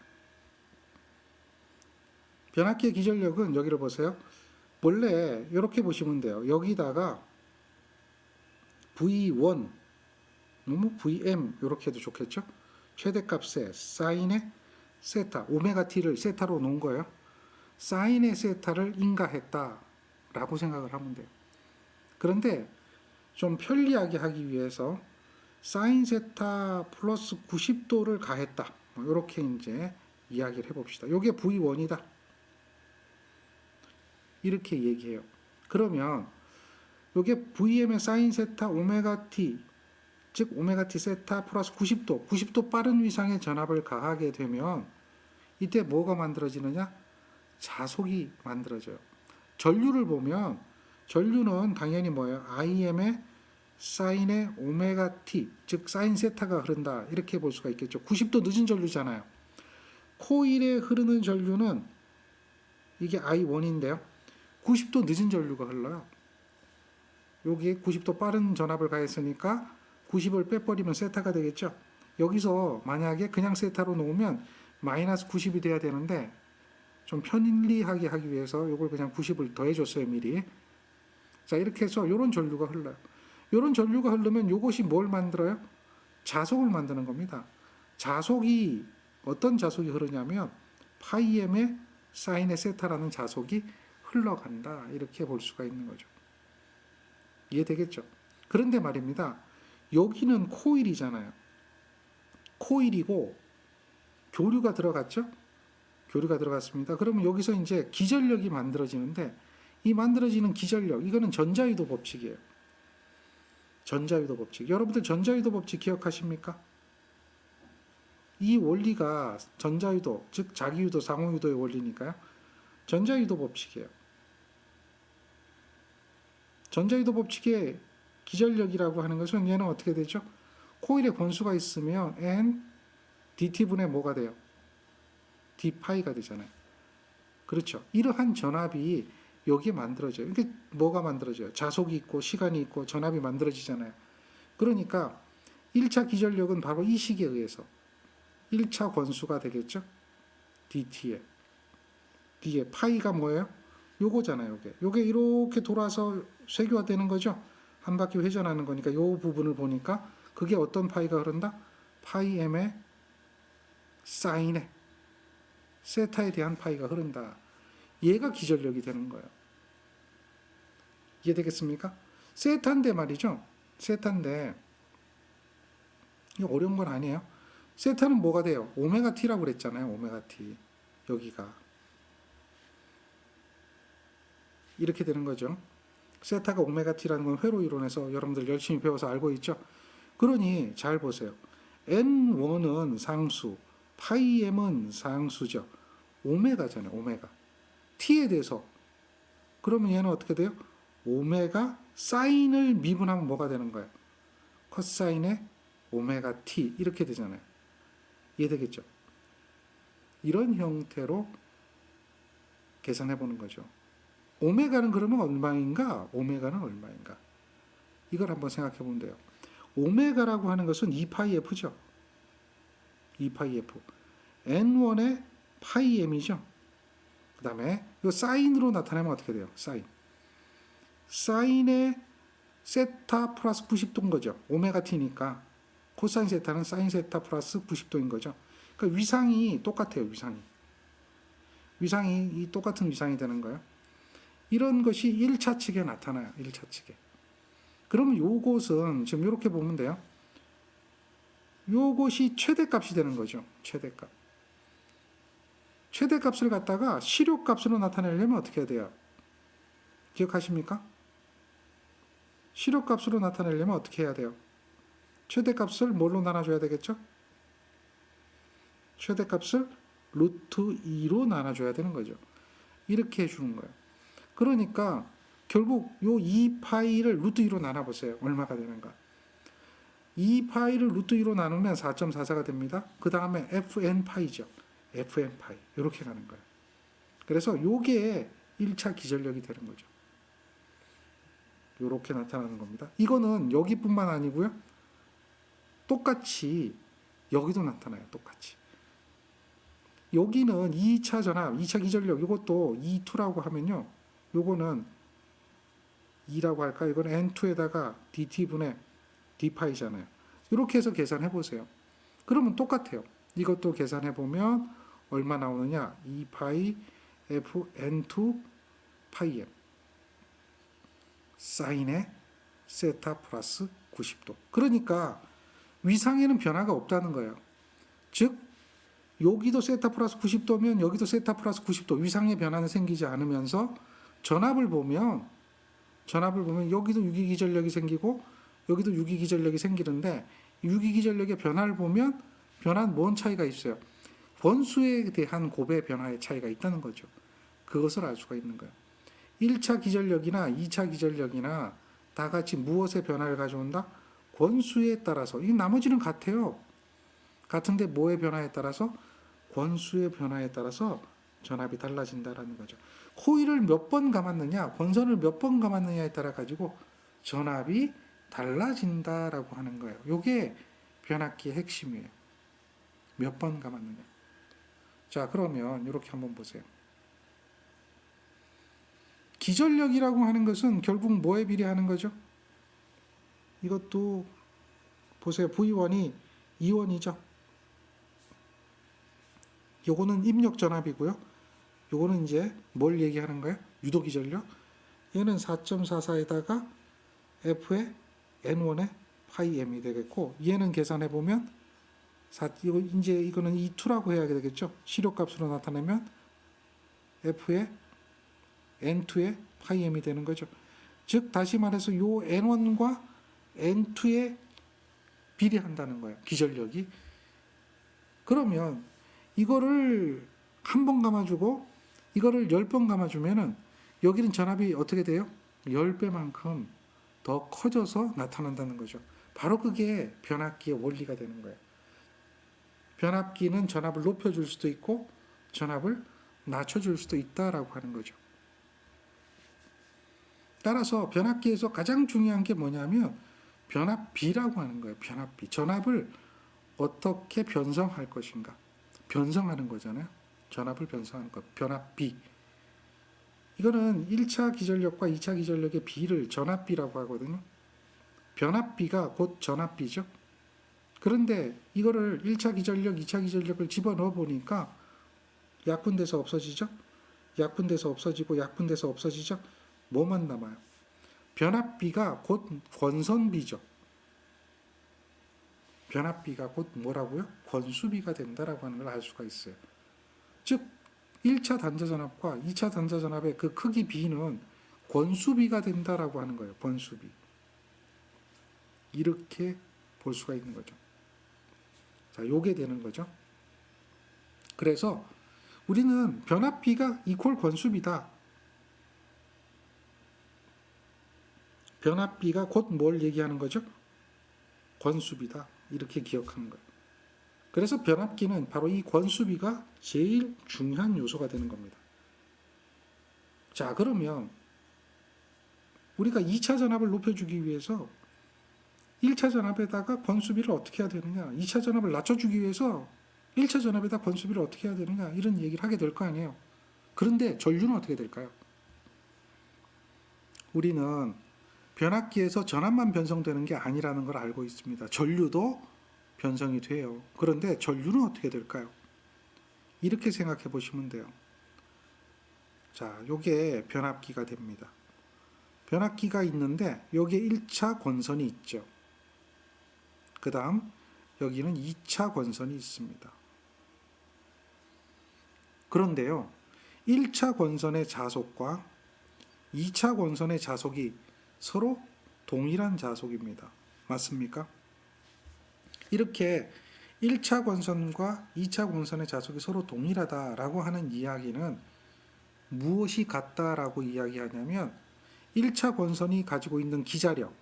변압기의 기전력은 여기를 보세요. 원래 이렇게 보시면 돼요. 여기다가 V1, VM 이렇게 해도 좋겠죠. 최대값에 사인의 세타, 오메가 t를 세타로 놓은 거예요. 사인의 세타를 인가했다라고 생각을 하면 돼요. 그런데 좀 편리하게 하기 위해서 사인 세타 플러스 90도를 가했다. 이렇게 이제 이야기를 해봅시다. 이게 V1이다. 이렇게 얘기해요. 그러면 요게 VM의 사인 세타 오메가 t, 즉 오메가 t 세타 플러스 90도 빠른 위상의 전압을 가하게 되면 이때 뭐가 만들어지느냐? 자속이 만들어져요. 전류를 보면 전류는 당연히 뭐예요? IM의 사인의 오메가 t, 즉 사인 세타가 흐른다 이렇게 볼 수가 있겠죠. 90도 늦은 전류잖아요. 코일에 흐르는 전류는 이게 I1인데요. 90도 늦은 전류가 흘러요. 여기에 90도 빠른 전압을 가했으니까 90을 빼버리면 세타가 되겠죠. 여기서 만약에 그냥 세타로 놓으면 마이너스 90이 돼야 되는데 좀 편리하게 하기 위해서 이걸 그냥 90을 더해줬어요 미리. 자 이렇게 해서 이런 전류가 흘러요. 이런 전류가 흐르면 이것이 뭘 만들어요? 자속을 만드는 겁니다. 자속이 어떤 자속이 흐르냐면 파이엠의 사인의 세타라는 자속이 흘러간다 이렇게 볼 수가 있는 거죠. 이해되겠죠? 그런데 말입니다. 여기는 코일이잖아요. 코일이고 교류가 들어갔죠? 교류가 들어갔습니다. 그러면 여기서 이제 기전력이 만들어지는데 이 만들어지는 기전력 이거는 전자유도 법칙이에요. 전자유도 법칙. 여러분들 전자유도 법칙 기억하십니까? 이 원리가 전자유도, 즉 자기유도, 상호유도의 원리니까요. 전자유도 법칙이에요. 전자유도 법칙의 기전력이라고 하는 것은 얘는 어떻게 되죠? 코일에 권수가 있으면 n dt분의 뭐가 돼요? d파이가 되잖아요. 그렇죠. 이러한 전압이 여기에 만들어져요. 이게 뭐가 만들어져요? 자속이 있고 시간이 있고 전압이 만들어지잖아요. 그러니까 1차 기전력은 바로 이 식에 의해서 1차 권수가 되겠죠? dt에. 뒤에 파이가 뭐예요? 요거잖아요. 요게 이렇게 돌아서 쇄교화되는 거죠. 한 바퀴 회전하는 거니까 요 부분을 보니까 그게 어떤 파이가 흐른다? 파이 m의 사인에 세타에 대한 파이가 흐른다. 얘가 기전력이 되는 거예요. 이해되겠습니까? 세타인데 말이죠. 세타인데 이거 어려운 건 아니에요. 세타는 뭐가 돼요? 오메가 t라고 그랬잖아요. 오메가 t. 여기가 이렇게 되는 거죠. 세타가 오메가 t라는 건 회로 이론에서 여러분들 열심히 배워서 알고 있죠. 그러니 잘 보세요. N1은 상수, 파이 m은 상수죠. 오메가잖아요. 오메가. t에 대해서. 그러면 얘는 어떻게 돼요? 오메가 사인을 미분하면 뭐가 되는 거예요? 코사인의 오메가 t 이렇게 되잖아요. 이해되겠죠? 이런 형태로 계산해 보는 거죠. 오메가는 그러면 얼마인가? 오메가는 얼마인가? 이걸 한번 생각해 보면 돼요. 오메가라고 하는 것은 2파이 f죠. 2파이 f. N1의 파이 m이죠. 그 다음에 이 사인으로 나타내면 어떻게 돼요? 사인. 사인의 세타 플러스 90도인 거죠. 오메가 t니까 코사인 세타는 사인 세타 플러스 90도인 거죠. 그러니까 위상이 똑같아요. 위상이 이 똑같은 위상이 되는 거예요. 이런 것이 1차 측에 나타나요. 1차 측에. 그러면 요것은 지금 이렇게 보면 돼요. 요것이 최대값이 되는 거죠. 최대값. 최대값을 갖다가 실효값으로 나타내려면 어떻게 해야 돼요? 기억하십니까? 실효값으로 나타내려면 어떻게 해야 돼요? 최대값을 뭘로 나눠줘야 되겠죠? 최대값을 루트 2로 나눠줘야 되는 거죠. 이렇게 해주는 거예요. 그러니까 결국 요 2파이를 루트 2로 나눠보세요. 얼마가 되는가? 2파이를 루트 2로 나누면 4.44가 됩니다. 그 다음에 fn파이죠. fn파이 이렇게 가는 거예요. 그래서 요게 1차 기전력이 되는 거죠. 이렇게 나타나는 겁니다. 이거는 여기뿐만 아니고요. 똑같이 여기도 나타나요. 똑같이. 여기는 2차 전압, 2차 기전력 이것도 E2라고 하면요. 요거는 2라고 할까? 이건 N2에다가 dt분의 d파이잖아요. 이렇게 해서 계산해 보세요. 그러면 똑같아요. 이것도 계산해 보면 얼마 나오느냐? 2파이 f n2 파이 m 사인의 세타 플러스 90도. 그러니까 위상에는 변화가 없다는 거예요. 즉 여기도 세타 플러스 90도면 여기도 세타 플러스 90도 위상의 변화는 생기지 않으면서 전압을 보면 전압을 보면 여기도 유기기전력이 생기고 여기도 유기기전력이 생기는데 유기기전력의 변화를 보면 변화는 뭔 차이가 있어요? 권수에 대한 곱의 변화의 차이가 있다는 거죠. 그것을 알 수가 있는 거예요. 1차 기전력이나 2차 기전력이나 다 같이 무엇의 변화를 가져온다? 권수에 따라서. 이 나머지는 같아요. 같은데 뭐의 변화에 따라서? 권수의 변화에 따라서 전압이 달라진다라는 거죠. 코일을 몇 번 감았느냐, 권선을 몇 번 감았느냐에 따라 가지고 전압이 달라진다라고 하는 거예요. 이게 변압기의 핵심이에요. 몇 번 감았느냐. 자, 그러면 이렇게 한번 보세요. 기전력이라고 하는 것은 결국 뭐에 비례하는 거죠? 이것도 보세요. V1이 2원이죠. 요거는 입력 전압이고요. 요거는 이제 뭘 얘기하는 거예요? 유도 기전력. 얘는 4.44에다가 F의 N1의 파이 M이 되겠고, 얘는 계산해 보면 이거는 E2라고 해야 되겠죠. 시료값으로 나타내면 F의 N2의 파이 M이 되는 거죠. 즉 다시 말해서 요 N1과 N2에 비례한다는 거예요. 기전력이. 그러면 이거를 한 번 감아주고 이거를 10번 감아주면은 여기는 전압이 어떻게 돼요? 10배만큼 더 커져서 나타난다는 거죠. 바로 그게 변압기의 원리가 되는 거예요. 변압기는 전압을 높여줄 수도 있고 전압을 낮춰줄 수도 있다라고 하는 거죠. 따라서 변압기에서 가장 중요한 게 뭐냐면 변압비라고 하는 거예요. 변압비. 전압을 어떻게 변성할 것인가. 변성하는 거잖아요. 전압을 변성하는 것. 변압비. 이거는 1차 기전력과 2차 기전력의 비를 전압비라고 하거든요. 변압비가 곧 전압비죠. 그런데 이거를 1차 기전력, 2차 기전력을 집어넣어 보니까 약분돼서 없어지죠. 약분돼서 없어지고 약분돼서 없어지죠. 뭐만 남아요? 변압비가 곧 권선비죠. 변압비가 곧 뭐라고요? 권수비가 된다라고 하는 걸 알 수가 있어요. 즉 1차 단자전압과 2차 단자전압의 그 크기 비는 권수비가 된다라고 하는 거예요. 권수비. 이렇게 볼 수가 있는 거죠. 자, 요게 되는 거죠. 그래서 우리는 변압비가 이퀄 권수비다. 변압비가 곧 뭘 얘기하는 거죠? 권수비다. 이렇게 기억하는 거예요. 그래서 변압기는 바로 이 권수비가 제일 중요한 요소가 되는 겁니다. 자, 그러면 우리가 2차 전압을 높여주기 위해서 1차 전압에다가 권수비를 어떻게 해야 되느냐, 2차 전압을 낮춰주기 위해서 1차 전압에다 권수비를 어떻게 해야 되느냐, 이런 얘기를 하게 될 거 아니에요. 그런데 전류는 어떻게 될까요? 우리는 변압기에서 전압만 변성되는 게 아니라는 걸 알고 있습니다. 전류도 변성이 돼요. 그런데 전류는 어떻게 될까요? 이렇게 생각해 보시면 돼요. 자, 요게 변압기가 됩니다. 변압기가 있는데 여기에 1차 권선이 있죠. 그 다음 여기는 2차 권선이 있습니다. 그런데요, 1차 권선의 자속과 2차 권선의 자속이 서로 동일한 자속입니다. 맞습니까? 이렇게 1차 권선과 2차 권선의 자속이 서로 동일하다라고 하는 이야기는 무엇이 같다라고 이야기하냐면 1차 권선이 가지고 있는 기자력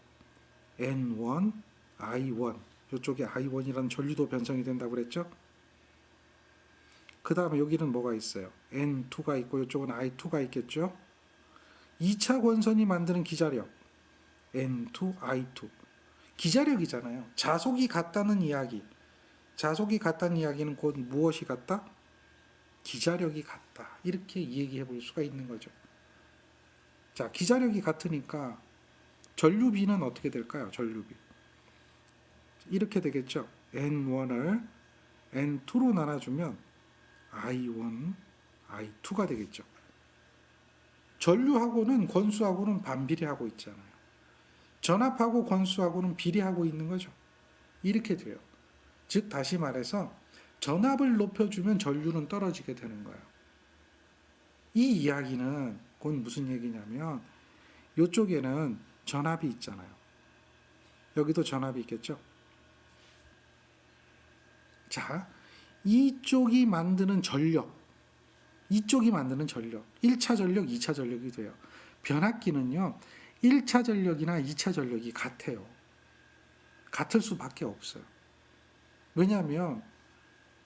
N1, I1, 이쪽에 I1이라는 전류도 변성이 된다고 그랬죠? 그 다음에 여기는 뭐가 있어요? N2가 있고 이쪽은 I2가 있겠죠? 2차 권선이 만드는 기자력 N2, I2. 기자력이잖아요. 자속이 같다는 이야기. 자속이 같다는 이야기는 곧 무엇이 같다? 기자력이 같다. 이렇게 얘기해 볼 수가 있는 거죠. 자, 기자력이 같으니까 전류비는 어떻게 될까요? 전류비. 이렇게 되겠죠. N1을 N2로 나눠주면 I1, I2가 되겠죠. 전류하고는 권수하고는 반비례하고 있잖아요. 전압하고 권수하고는 비례하고 있는 거죠. 이렇게 돼요. 즉 다시 말해서 전압을 높여주면 전류는 떨어지게 되는 거예요. 이 이야기는 곧 무슨 얘기냐면 이쪽에는 전압이 있잖아요. 여기도 전압이 있겠죠. 자, 이쪽이 만드는 전력, 1차 전력, 2차 전력이 돼요. 변압기는요, 1차 전력이나 2차 전력이 같아요. 같을 수밖에 없어요. 왜냐하면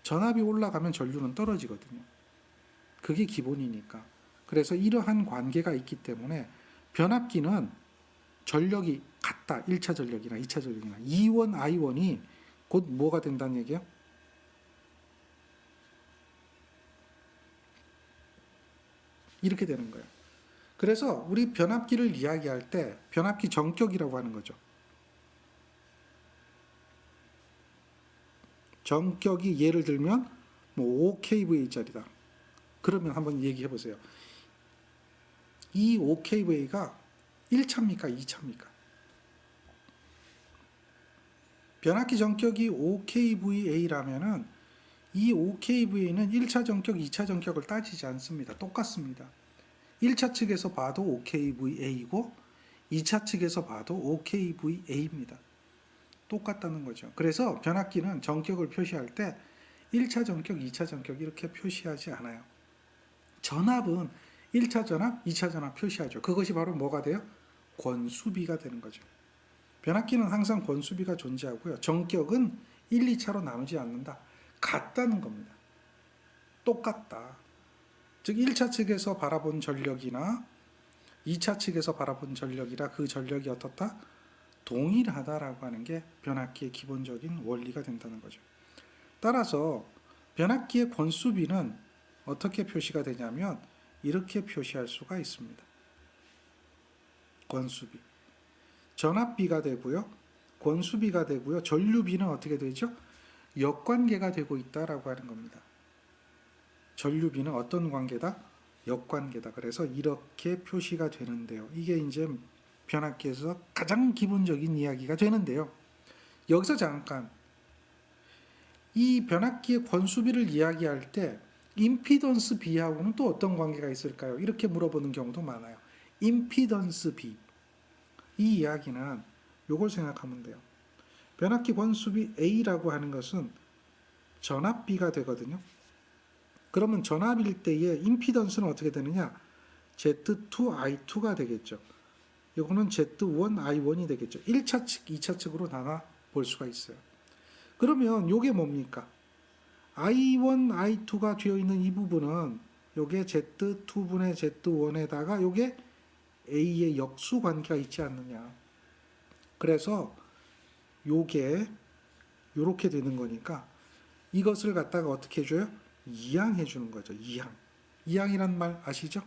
전압이 올라가면 전류는 떨어지거든요. 그게 기본이니까. 그래서 이러한 관계가 있기 때문에 변압기는 전력이 같다. 1차 전력이나 2차 전력이나 E1, I1이 곧 뭐가 된다는 얘기예요? 이렇게 되는 거예요. 그래서 우리 변압기를 이야기할 때 변압기 전격이라고 하는 거죠. 전격이 예를 들면 뭐 5kV짜리다. 그러면 한번 얘기해 보세요. 이 5kV가 1차입니까? 2차입니까? 변압기 전격이 5kVA라면은 이 5kVA는 1차 전격, 2차 전격을 따지지 않습니다. 똑같습니다. 1차 측에서 봐도 5kVA이고 2차 측에서 봐도 5kVA입니다. 똑같다는 거죠. 그래서 변압기는 전격을 표시할 때 1차 전격, 2차 전격 이렇게 표시하지 않아요. 전압은 1차 전압, 2차 전압 표시하죠. 그것이 바로 뭐가 돼요? 권수비가 되는 거죠. 변압기는 항상 권수비가 존재하고요. 전격은 1, 2차로 나누지 않는다. 같다는 겁니다. 똑같다. 즉 1차 측에서 바라본 전력이나 2차 측에서 바라본 전력이라 그 전력이 어떻다? 동일하다라고 하는 게 변압기의 기본적인 원리가 된다는 거죠. 따라서 변압기의 권수비는 어떻게 표시가 되냐면 이렇게 표시할 수가 있습니다. 권수비. 전압비가 되고요. 권수비가 되고요. 전류비는 어떻게 되죠? 역관계가 되고 있다라고 하는 겁니다. 전류비는 어떤 관계다? 역관계다. 그래서 이렇게 표시가 되는데요. 이게 이제 변압기에서 가장 기본적인 이야기가 되는데요. 여기서 잠깐 이 변압기의 권수비를 이야기할 때 임피던스 B하고는 또 어떤 관계가 있을까요? 이렇게 물어보는 경우도 많아요. 임피던스 B. 이 이야기는 요걸 생각하면 돼요. 변압기 권수비 A라고 하는 것은 전압비가 되거든요. 그러면 전압일 때의 임피던스는 어떻게 되느냐? Z2I2가 되겠죠. 이거는 Z1I1이 되겠죠. 1차 측, 2차 측으로 나눠 볼 수가 있어요. 그러면 이게 뭡니까? I1, I2가 되어 있는 이 부분은 요게 Z2분의 Z1에다가 요게 A의 역수 관계가 있지 않느냐. 그래서 요게 요렇게 되는 거니까 이것을 갖다가 어떻게 해줘요? 이항해 주는 거죠. 이항. 이항이란 말 아시죠?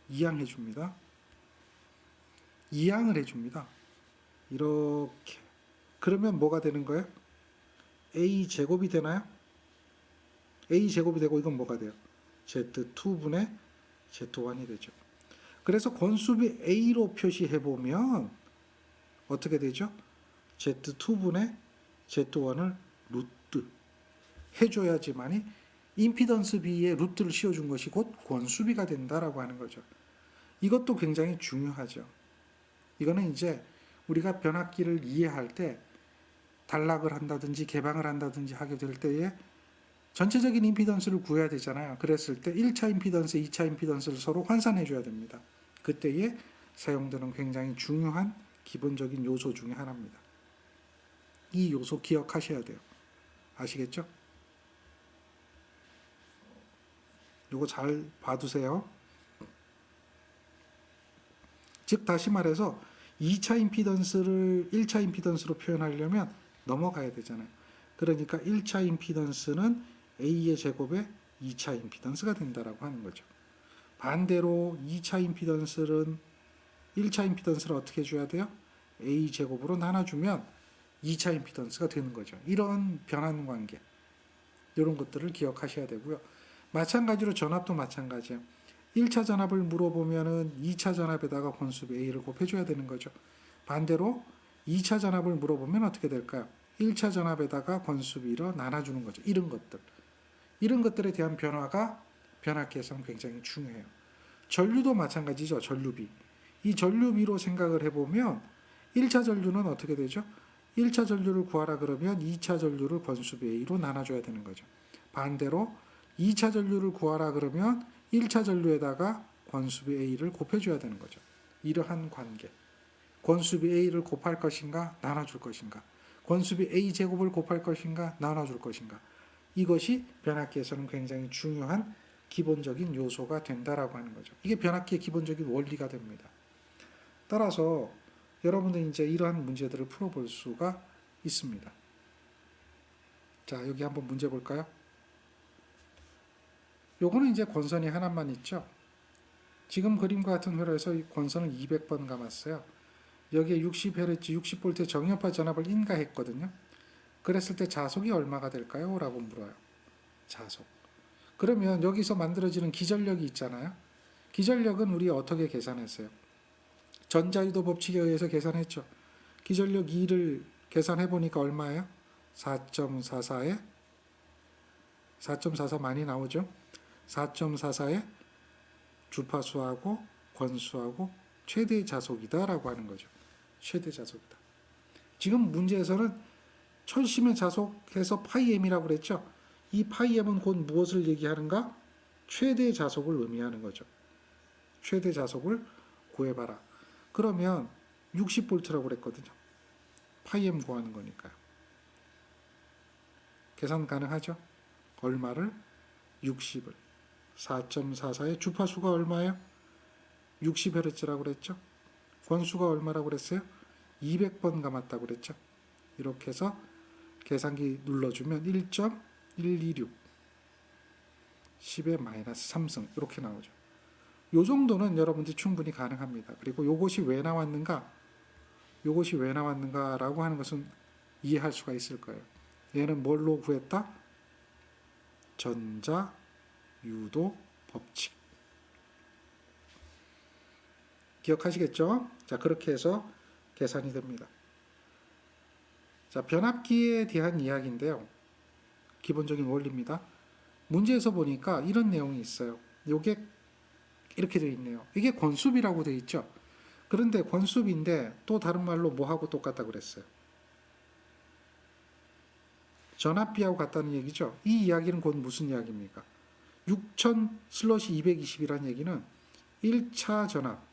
이항해 줍니다. 이항을 해줍니다. 이렇게. 그러면 뭐가 되는 거예요? A 제곱이 되나요? A 제곱이 되고 이건 뭐가 돼요? Z2분의 Z1이 되죠. 그래서 권수비 A로 표시해 보면 어떻게 되죠? Z2분의 Z1을 루트 해줘야지만이 임피던스 B에 루트를 씌워준 것이 곧 권수비가 된다라고 하는 거죠. 이것도 굉장히 중요하죠. 이거는 이제 우리가 변압기를 이해할 때 단락을 한다든지 개방을 한다든지 하게 될 때에 전체적인 임피던스를 구해야 되잖아요. 그랬을 때 1차 임피던스, 2차 임피던스를 서로 환산해 줘야 됩니다. 그때에 사용되는 굉장히 중요한 기본적인 요소 중에 하나입니다. 이 요소 기억하셔야 돼요. 아시겠죠? 요거 잘 봐두세요. 즉 다시 말해서 2차 임피던스를 1차 임피던스로 표현하려면 넘어가야 되잖아요. 그러니까 1차 임피던스는 A의 제곱에 2차 임피던스가 된다라고 하는 거죠. 반대로 2차 임피던스는 1차 임피던스를 어떻게 해줘야 돼요? A 제곱으로 나눠주면 2차 임피던스가 되는 거죠. 이런 변환 관계, 이런 것들을 기억하셔야 되고요. 마찬가지로 전압도 마찬가지예요. 1차 전압을 물어보면은 2차 전압에다가 권수비 A를 곱해줘야 되는 거죠. 반대로 2차 전압을 물어보면 어떻게 될까요? 1차 전압에다가 권수비로 나눠주는 거죠. 이런 것들. 이런 것들에 대한 변화가 변압기에서는 굉장히 중요해요. 전류도 마찬가지죠. 전류비. 이 전류비로 생각을 해보면 1차 전류는 어떻게 되죠? 1차 전류를 구하라 그러면 2차 전류를 권수비 A로 나눠줘야 되는 거죠. 반대로 2차 전류를 구하라 그러면 1차 전류에다가 권수비 A를 곱해줘야 되는 거죠. 이러한 관계. 권수비 A를 곱할 것인가 나눠줄 것인가, 권수비 A 제곱을 곱할 것인가 나눠줄 것인가, 이것이 변압기에서는 굉장히 중요한 기본적인 요소가 된다라고 하는 거죠. 이게 변압기의 기본적인 원리가 됩니다. 따라서 여러분들 이제 이러한 문제들을 풀어볼 수가 있습니다. 자, 여기 한번 문제 볼까요? 요거는 이제 권선이 하나만 있죠. 지금 그림과 같은 회로에서 이 권선을 200번 감았어요. 여기에 60Hz, 60V 정협화 전압을 인가했거든요. 그랬을 때 자속이 얼마가 될까요? 라고 물어요. 자속. 그러면 여기서 만들어지는 기전력이 있잖아요. 기전력은 우리 어떻게 계산했어요? 전자유도 법칙에 의해서 계산했죠. 기전력 2를 계산해보니까 얼마예요? 4.44에 4.44 많이 나오죠. 4.44에 주파수하고 권수하고 최대 자속이다라고 하는 거죠. 최대 자속이다. 지금 문제에서는 철심의 자속해서 파이m이라고 그랬죠. 이 파이m은 곧 무엇을 얘기하는가? 최대 자속을 의미하는 거죠. 최대 자속을 구해봐라. 그러면 60V라고 그랬거든요. 파이m 구하는 거니까요. 계산 가능하죠? 얼마를? 60을. 4.44의 주파수가 얼마예요? 60Hz라고 그랬죠? 권수가 얼마라고 그랬어요? 200번 감았다고 그랬죠? 이렇게 해서 계산기 눌러주면 1.126 10의 마이너스 3승 이렇게 나오죠. 요 정도는 여러분들이 충분히 가능합니다. 그리고 요것이 왜 나왔는가? 요것이 왜 나왔는가라고 하는 것은 이해할 수가 있을 거예요. 얘는 뭘로 구했다? 전자 유도 법칙. 기억하시겠죠? 자, 그렇게 해서 계산이 됩니다. 자, 변압기에 대한 이야기인데요. 기본적인 원리입니다. 문제에서 보니까 이런 내용이 있어요. 요게 이렇게 되어 있네요. 이게 권수비라고 되어 있죠. 그런데 권수비인데 또 다른 말로 뭐하고 똑같다고 그랬어요? 전압비하고 같다는 얘기죠. 이 이야기는 곧 무슨 이야기입니까? 6000/220이라는 얘기는 1차 전압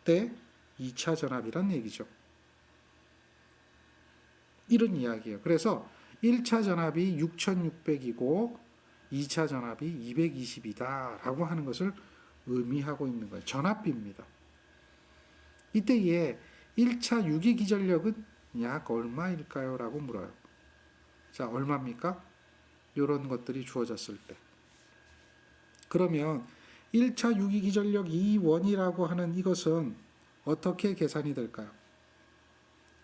대 2차 전압이란 얘기죠. 이런 이야기예요. 그래서 1차 전압이 6600이고 2차 전압이 220이다 라고 하는 것을 의미하고 있는 거예요. 전압비입니다. 이때에 1차 유기기전력은 약 얼마일까요? 라고 물어요. 자, 얼마입니까? 이런 것들이 주어졌을 때. 그러면 1차 유기기전력 E1이라고 하는 이것은 어떻게 계산이 될까요?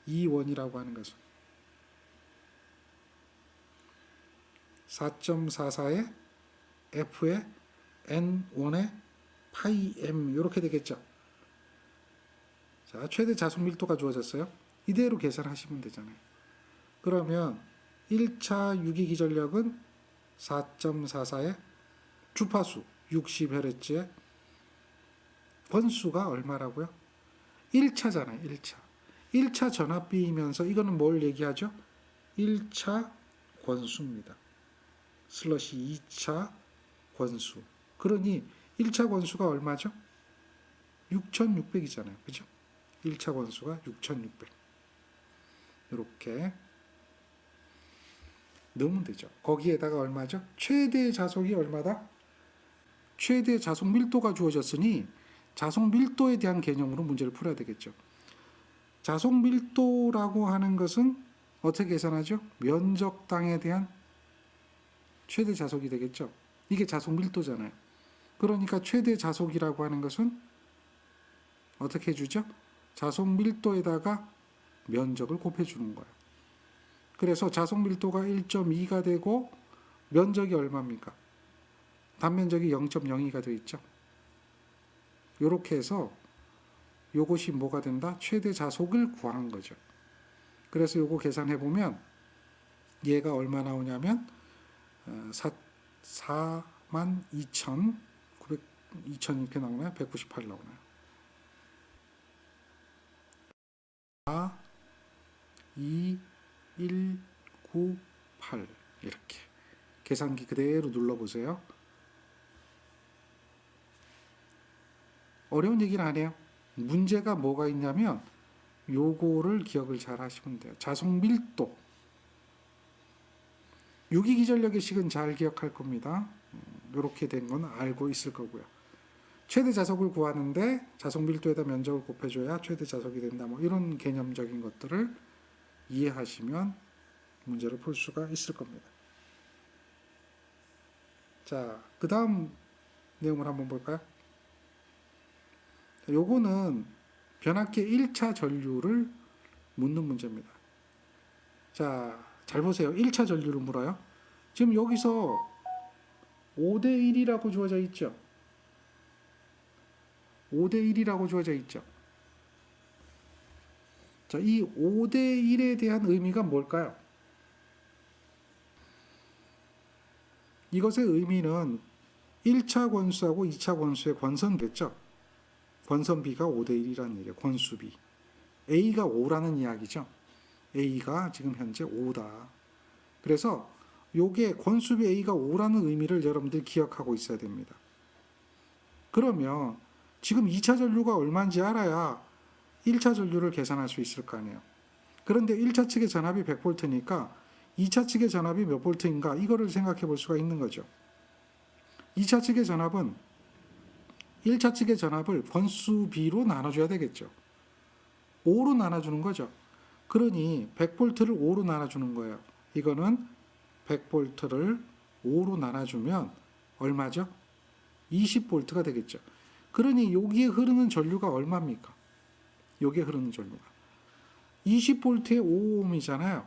E1이라고 하는 것은 4.44의 F의 N1의 파이 M 이렇게 되겠죠. 자, 최대 자속 밀도가 주어졌어요. 이대로 계산하시면 되잖아요. 그러면 1차 유기기전력은 4.44의 주파수 60Hz의 권수가 얼마라고요? 1차잖아요. 1차. 1차 전압비이면서 이거는 뭘 얘기하죠? 1차 권수입니다. 슬러시 2차 권수. 그러니 1차 권수가 얼마죠? 6600이잖아요. 그죠? 1차 권수가 6600. 이렇게 넣으면 되죠. 거기에다가 얼마죠? 최대 자속이 얼마다? 최대 자속 밀도가 주어졌으니 자속 밀도에 대한 개념으로 문제를 풀어야 되겠죠. 자속 밀도라고 하는 것은 어떻게 계산하죠? 면적당에 대한 최대 자속이 되겠죠. 이게 자속 밀도잖아요. 그러니까 최대 자속이라고 하는 것은 어떻게 해주죠? 자속 밀도에다가 면적을 곱해주는 거예요. 그래서 자속 밀도가 1.2가 되고 면적이 얼마입니까? 단면적이 0.02가 되어 있죠. 이렇게 해서 요것이 뭐가 된다? 최대 자속을 구한 거죠. 그래서 요거 계산해 보면 얘가 얼마 나오냐면 42,900 2,000 이렇게 나오나요? 198 나오나요? 4, 2, 1, 9, 8 이렇게 계산기 그대로 눌러보세요. 어려운 얘기는 안 해요. 문제가 뭐가 있냐면 요거를 기억을 잘 하시면 돼요. 자속 밀도. 유기기전력의 식은 잘 기억할 겁니다. 이렇게 된 건 알고 있을 거고요. 최대 자속을 구하는데 자속 밀도에다 면적을 곱해줘야 최대 자속이 된다. 뭐 이런 개념적인 것들을 이해하시면 문제를 풀 수가 있을 겁니다. 자, 그 다음 내용을 한번 볼까요? 요거는 변압기 1차 전류를 묻는 문제입니다. 자, 잘 보세요. 1차 전류를 물어요. 지금 여기서 5대 1이라고 주어져 있죠. 5대 1이라고 주어져 있죠. 자, 이 5대 1에 대한 의미가 뭘까요? 이것의 의미는 1차 권수하고 2차 권수의 권선비겠죠. 권선비가 5대 1이라는 얘기예요. 권수비. A가 5라는 이야기죠. A가 지금 현재 5다. 그래서 요게 권수비 A가 5라는 의미를 여러분들 기억하고 있어야 됩니다. 그러면 지금 2차 전류가 얼마인지 알아야 1차 전류를 계산할 수 있을 거 아니에요. 그런데 1차 측의 전압이 100V니까 2차 측의 전압이 몇 볼트인가 이거를 생각해 볼 수가 있는 거죠. 2차 측의 전압은 1차 측의 전압을 권수비로 나눠줘야 되겠죠. 5로 나눠주는 거죠. 그러니 100V를 5로 나눠주는 거예요. 이거는 100V를 5로 나눠주면 얼마죠? 20V가 되겠죠. 그러니 여기에 흐르는 전류가 얼마입니까? 여기에 흐르는 전류가 20V에 5ohm이잖아요.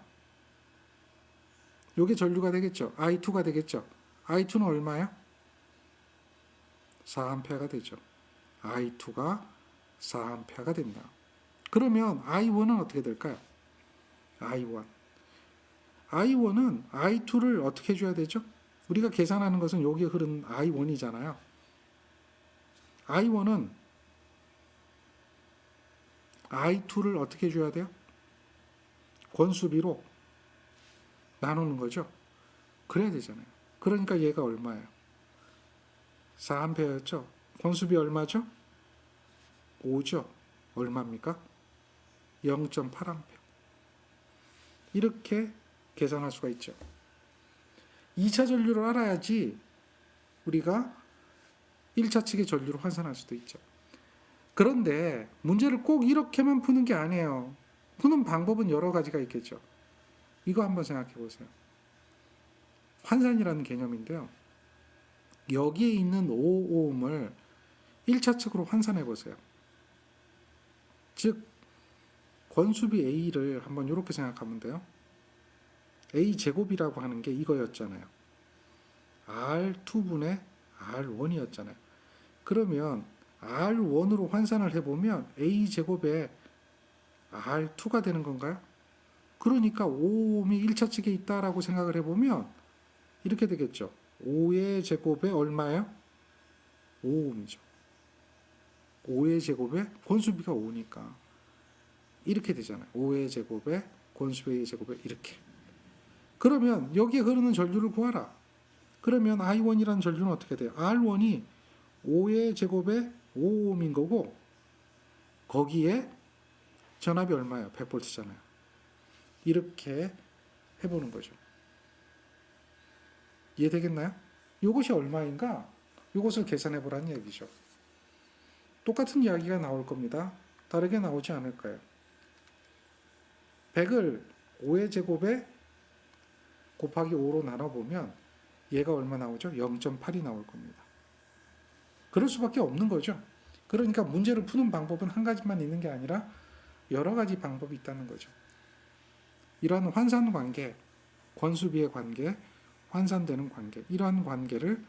요게 전류가 되겠죠. I2가 되겠죠. I2는 얼마예요? 4A가 되죠. I2가 4A가 된다. 그러면 I1은 어떻게 될까요? I1. I1은 I2를 어떻게 해줘야 되죠? 우리가 계산하는 것은 여기에 흐르는 I1이잖아요. I1은 I2를 어떻게 해줘야 돼요? 권수비로 나누는 거죠. 그래야 되잖아요. 그러니까 얘가 얼마예요? 4A였죠. 권수비 얼마죠? 5죠. 얼마입니까? 0.8A. 이렇게 계산할 수가 있죠. 2차 전류를 알아야지 우리가 1차 측의 전류를 환산할 수도 있죠. 그런데 문제를 꼭 이렇게만 푸는 게 아니에요. 푸는 방법은 여러 가지가 있겠죠. 이거 한번 생각해 보세요. 환산이라는 개념인데요. 여기에 있는 5ohm을 1차 측으로 환산해 보세요. 즉 권수비 A를 한번 이렇게 생각하면 돼요. A 제곱이라고 하는 게 이거였잖아요. R2분의 R1이었잖아요. 그러면 R1으로 환산을 해보면 A 제곱에 R2가 되는 건가요? 그러니까 5ohm이 1차 측에 있다라고 생각을 해보면 이렇게 되겠죠. 5의 제곱에 얼마예요? 5ohm이죠. 5의 제곱에 권수비가 5니까 이렇게 되잖아요. 5의 제곱에 권수비의 제곱에 이렇게. 그러면 여기에 흐르는 전류를 구하라. 그러면 I1이라는 전류는 어떻게 돼요? R1이 5의 제곱에 5ohm인 거고 거기에 전압이 얼마예요? 100V잖아요. 이렇게 해보는 거죠. 이해되겠나요? 이것이 얼마인가? 이것을 계산해 보라는 얘기죠. 똑같은 이야기가 나올 겁니다. 다르게 나오지 않을까요? 100을 5의 제곱에 곱하기 5로 나눠보면 얘가 얼마 나오죠? 0.8이 나올 겁니다. 그럴 수밖에 없는 거죠. 그러니까 문제를 푸는 방법은 한 가지만 있는 게 아니라 여러 가지 방법이 있다는 거죠. 이러한 환산 관계, 권수비의 관계, 환산되는 관계, 이러한 관계를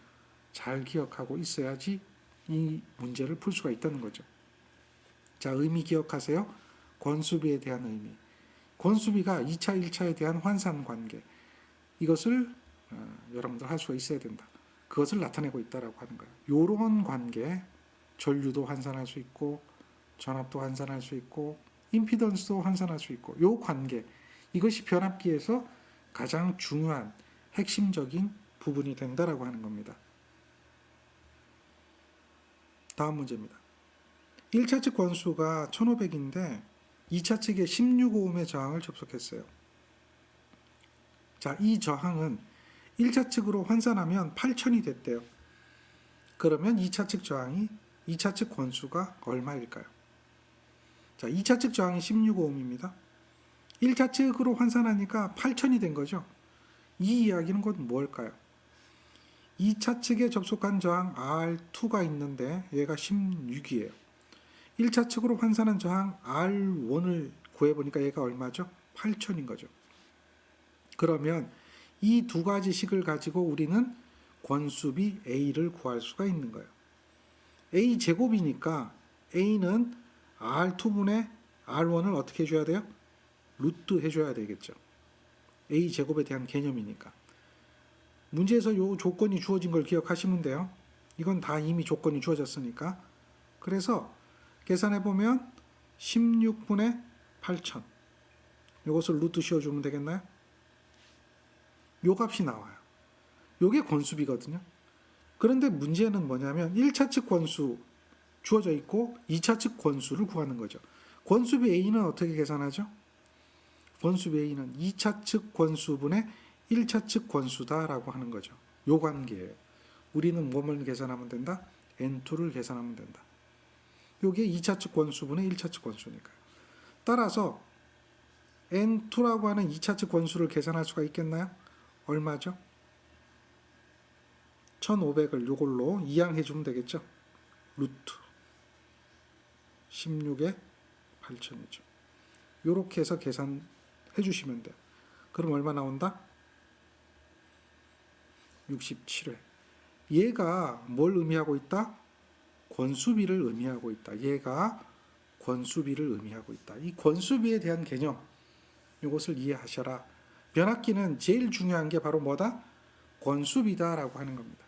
잘 기억하고 있어야지 이 문제를 풀 수가 있다는 거죠. 자, 의미 기억하세요. 권수비에 대한 의미. 권수비가 2차, 1차에 대한 환산 관계. 이것을 여러분들 할 수가 있어야 된다. 그것을 나타내고 있다라고 하는 거예요. 이런 관계, 전류도 환산할 수 있고 전압도 환산할 수 있고 임피던스도 환산할 수 있고 요 관계 이것이 변압기에서 가장 중요한 핵심적인 부분이 된다라고 하는 겁니다. 다음 문제입니다. 1차 측 권수가 1500인데 2차 측에 16오음의 저항을 접속했어요. 자, 이 저항은 1차 측으로 환산하면 8000이 됐대요. 그러면 2차 측 저항이 2차 측 권수가 얼마일까요? 자, 2차 측 저항이 16오음입니다. 1차 측으로 환산하니까 8000이 된 거죠. 이 이야기는 곧 뭘까요? 2차 측에 접속한 저항 R2가 있는데 얘가 16이에요. 1차 측으로 환산한 저항 R1을 구해보니까 얘가 얼마죠? 8000인 거죠. 그러면 이 두 가지 식을 가지고 우리는 권수비 A를 구할 수가 있는 거예요. A 제곱이니까 A는 R2분의 R1을 어떻게 해줘야 돼요? 루트 해줘야 되겠죠. A 제곱에 대한 개념이니까. 문제에서 이 조건이 주어진 걸 기억하시면 돼요. 이건 다 이미 조건이 주어졌으니까. 그래서 계산해보면 16분의 8000. 이것을 루트 씌워주면 되겠나요? 요 값이 나와요. 요게 권수비거든요. 그런데 문제는 뭐냐면 1차 측 권수 주어져 있고 2차 측 권수를 구하는 거죠. 권수비 A는 어떻게 계산하죠? 권수비 A는 2차 측 권수분의 1차 측 권수다라고 하는 거죠. 요 관계예요. 우리는 뭐를 계산하면 된다? N2를 계산하면 된다. 요게 2차 측 권수분의 1차 측 권수니까요. 따라서 N2라고 하는 2차 측 권수를 계산할 수가 있겠나요? 얼마죠? 1500을 요걸로 이항해 주면 되겠죠. 루트 16에 8000이죠. 요렇게 해서 계산해 주시면 돼요. 그럼 얼마 나온다? 67회. 얘가 뭘 의미하고 있다? 권수비를 의미하고 있다. 얘가 권수비를 의미하고 있다. 이 권수비에 대한 개념 이것을 이해하셔라. 변압기는 제일 중요한 게 바로 뭐다? 권수비다라고 하는 겁니다.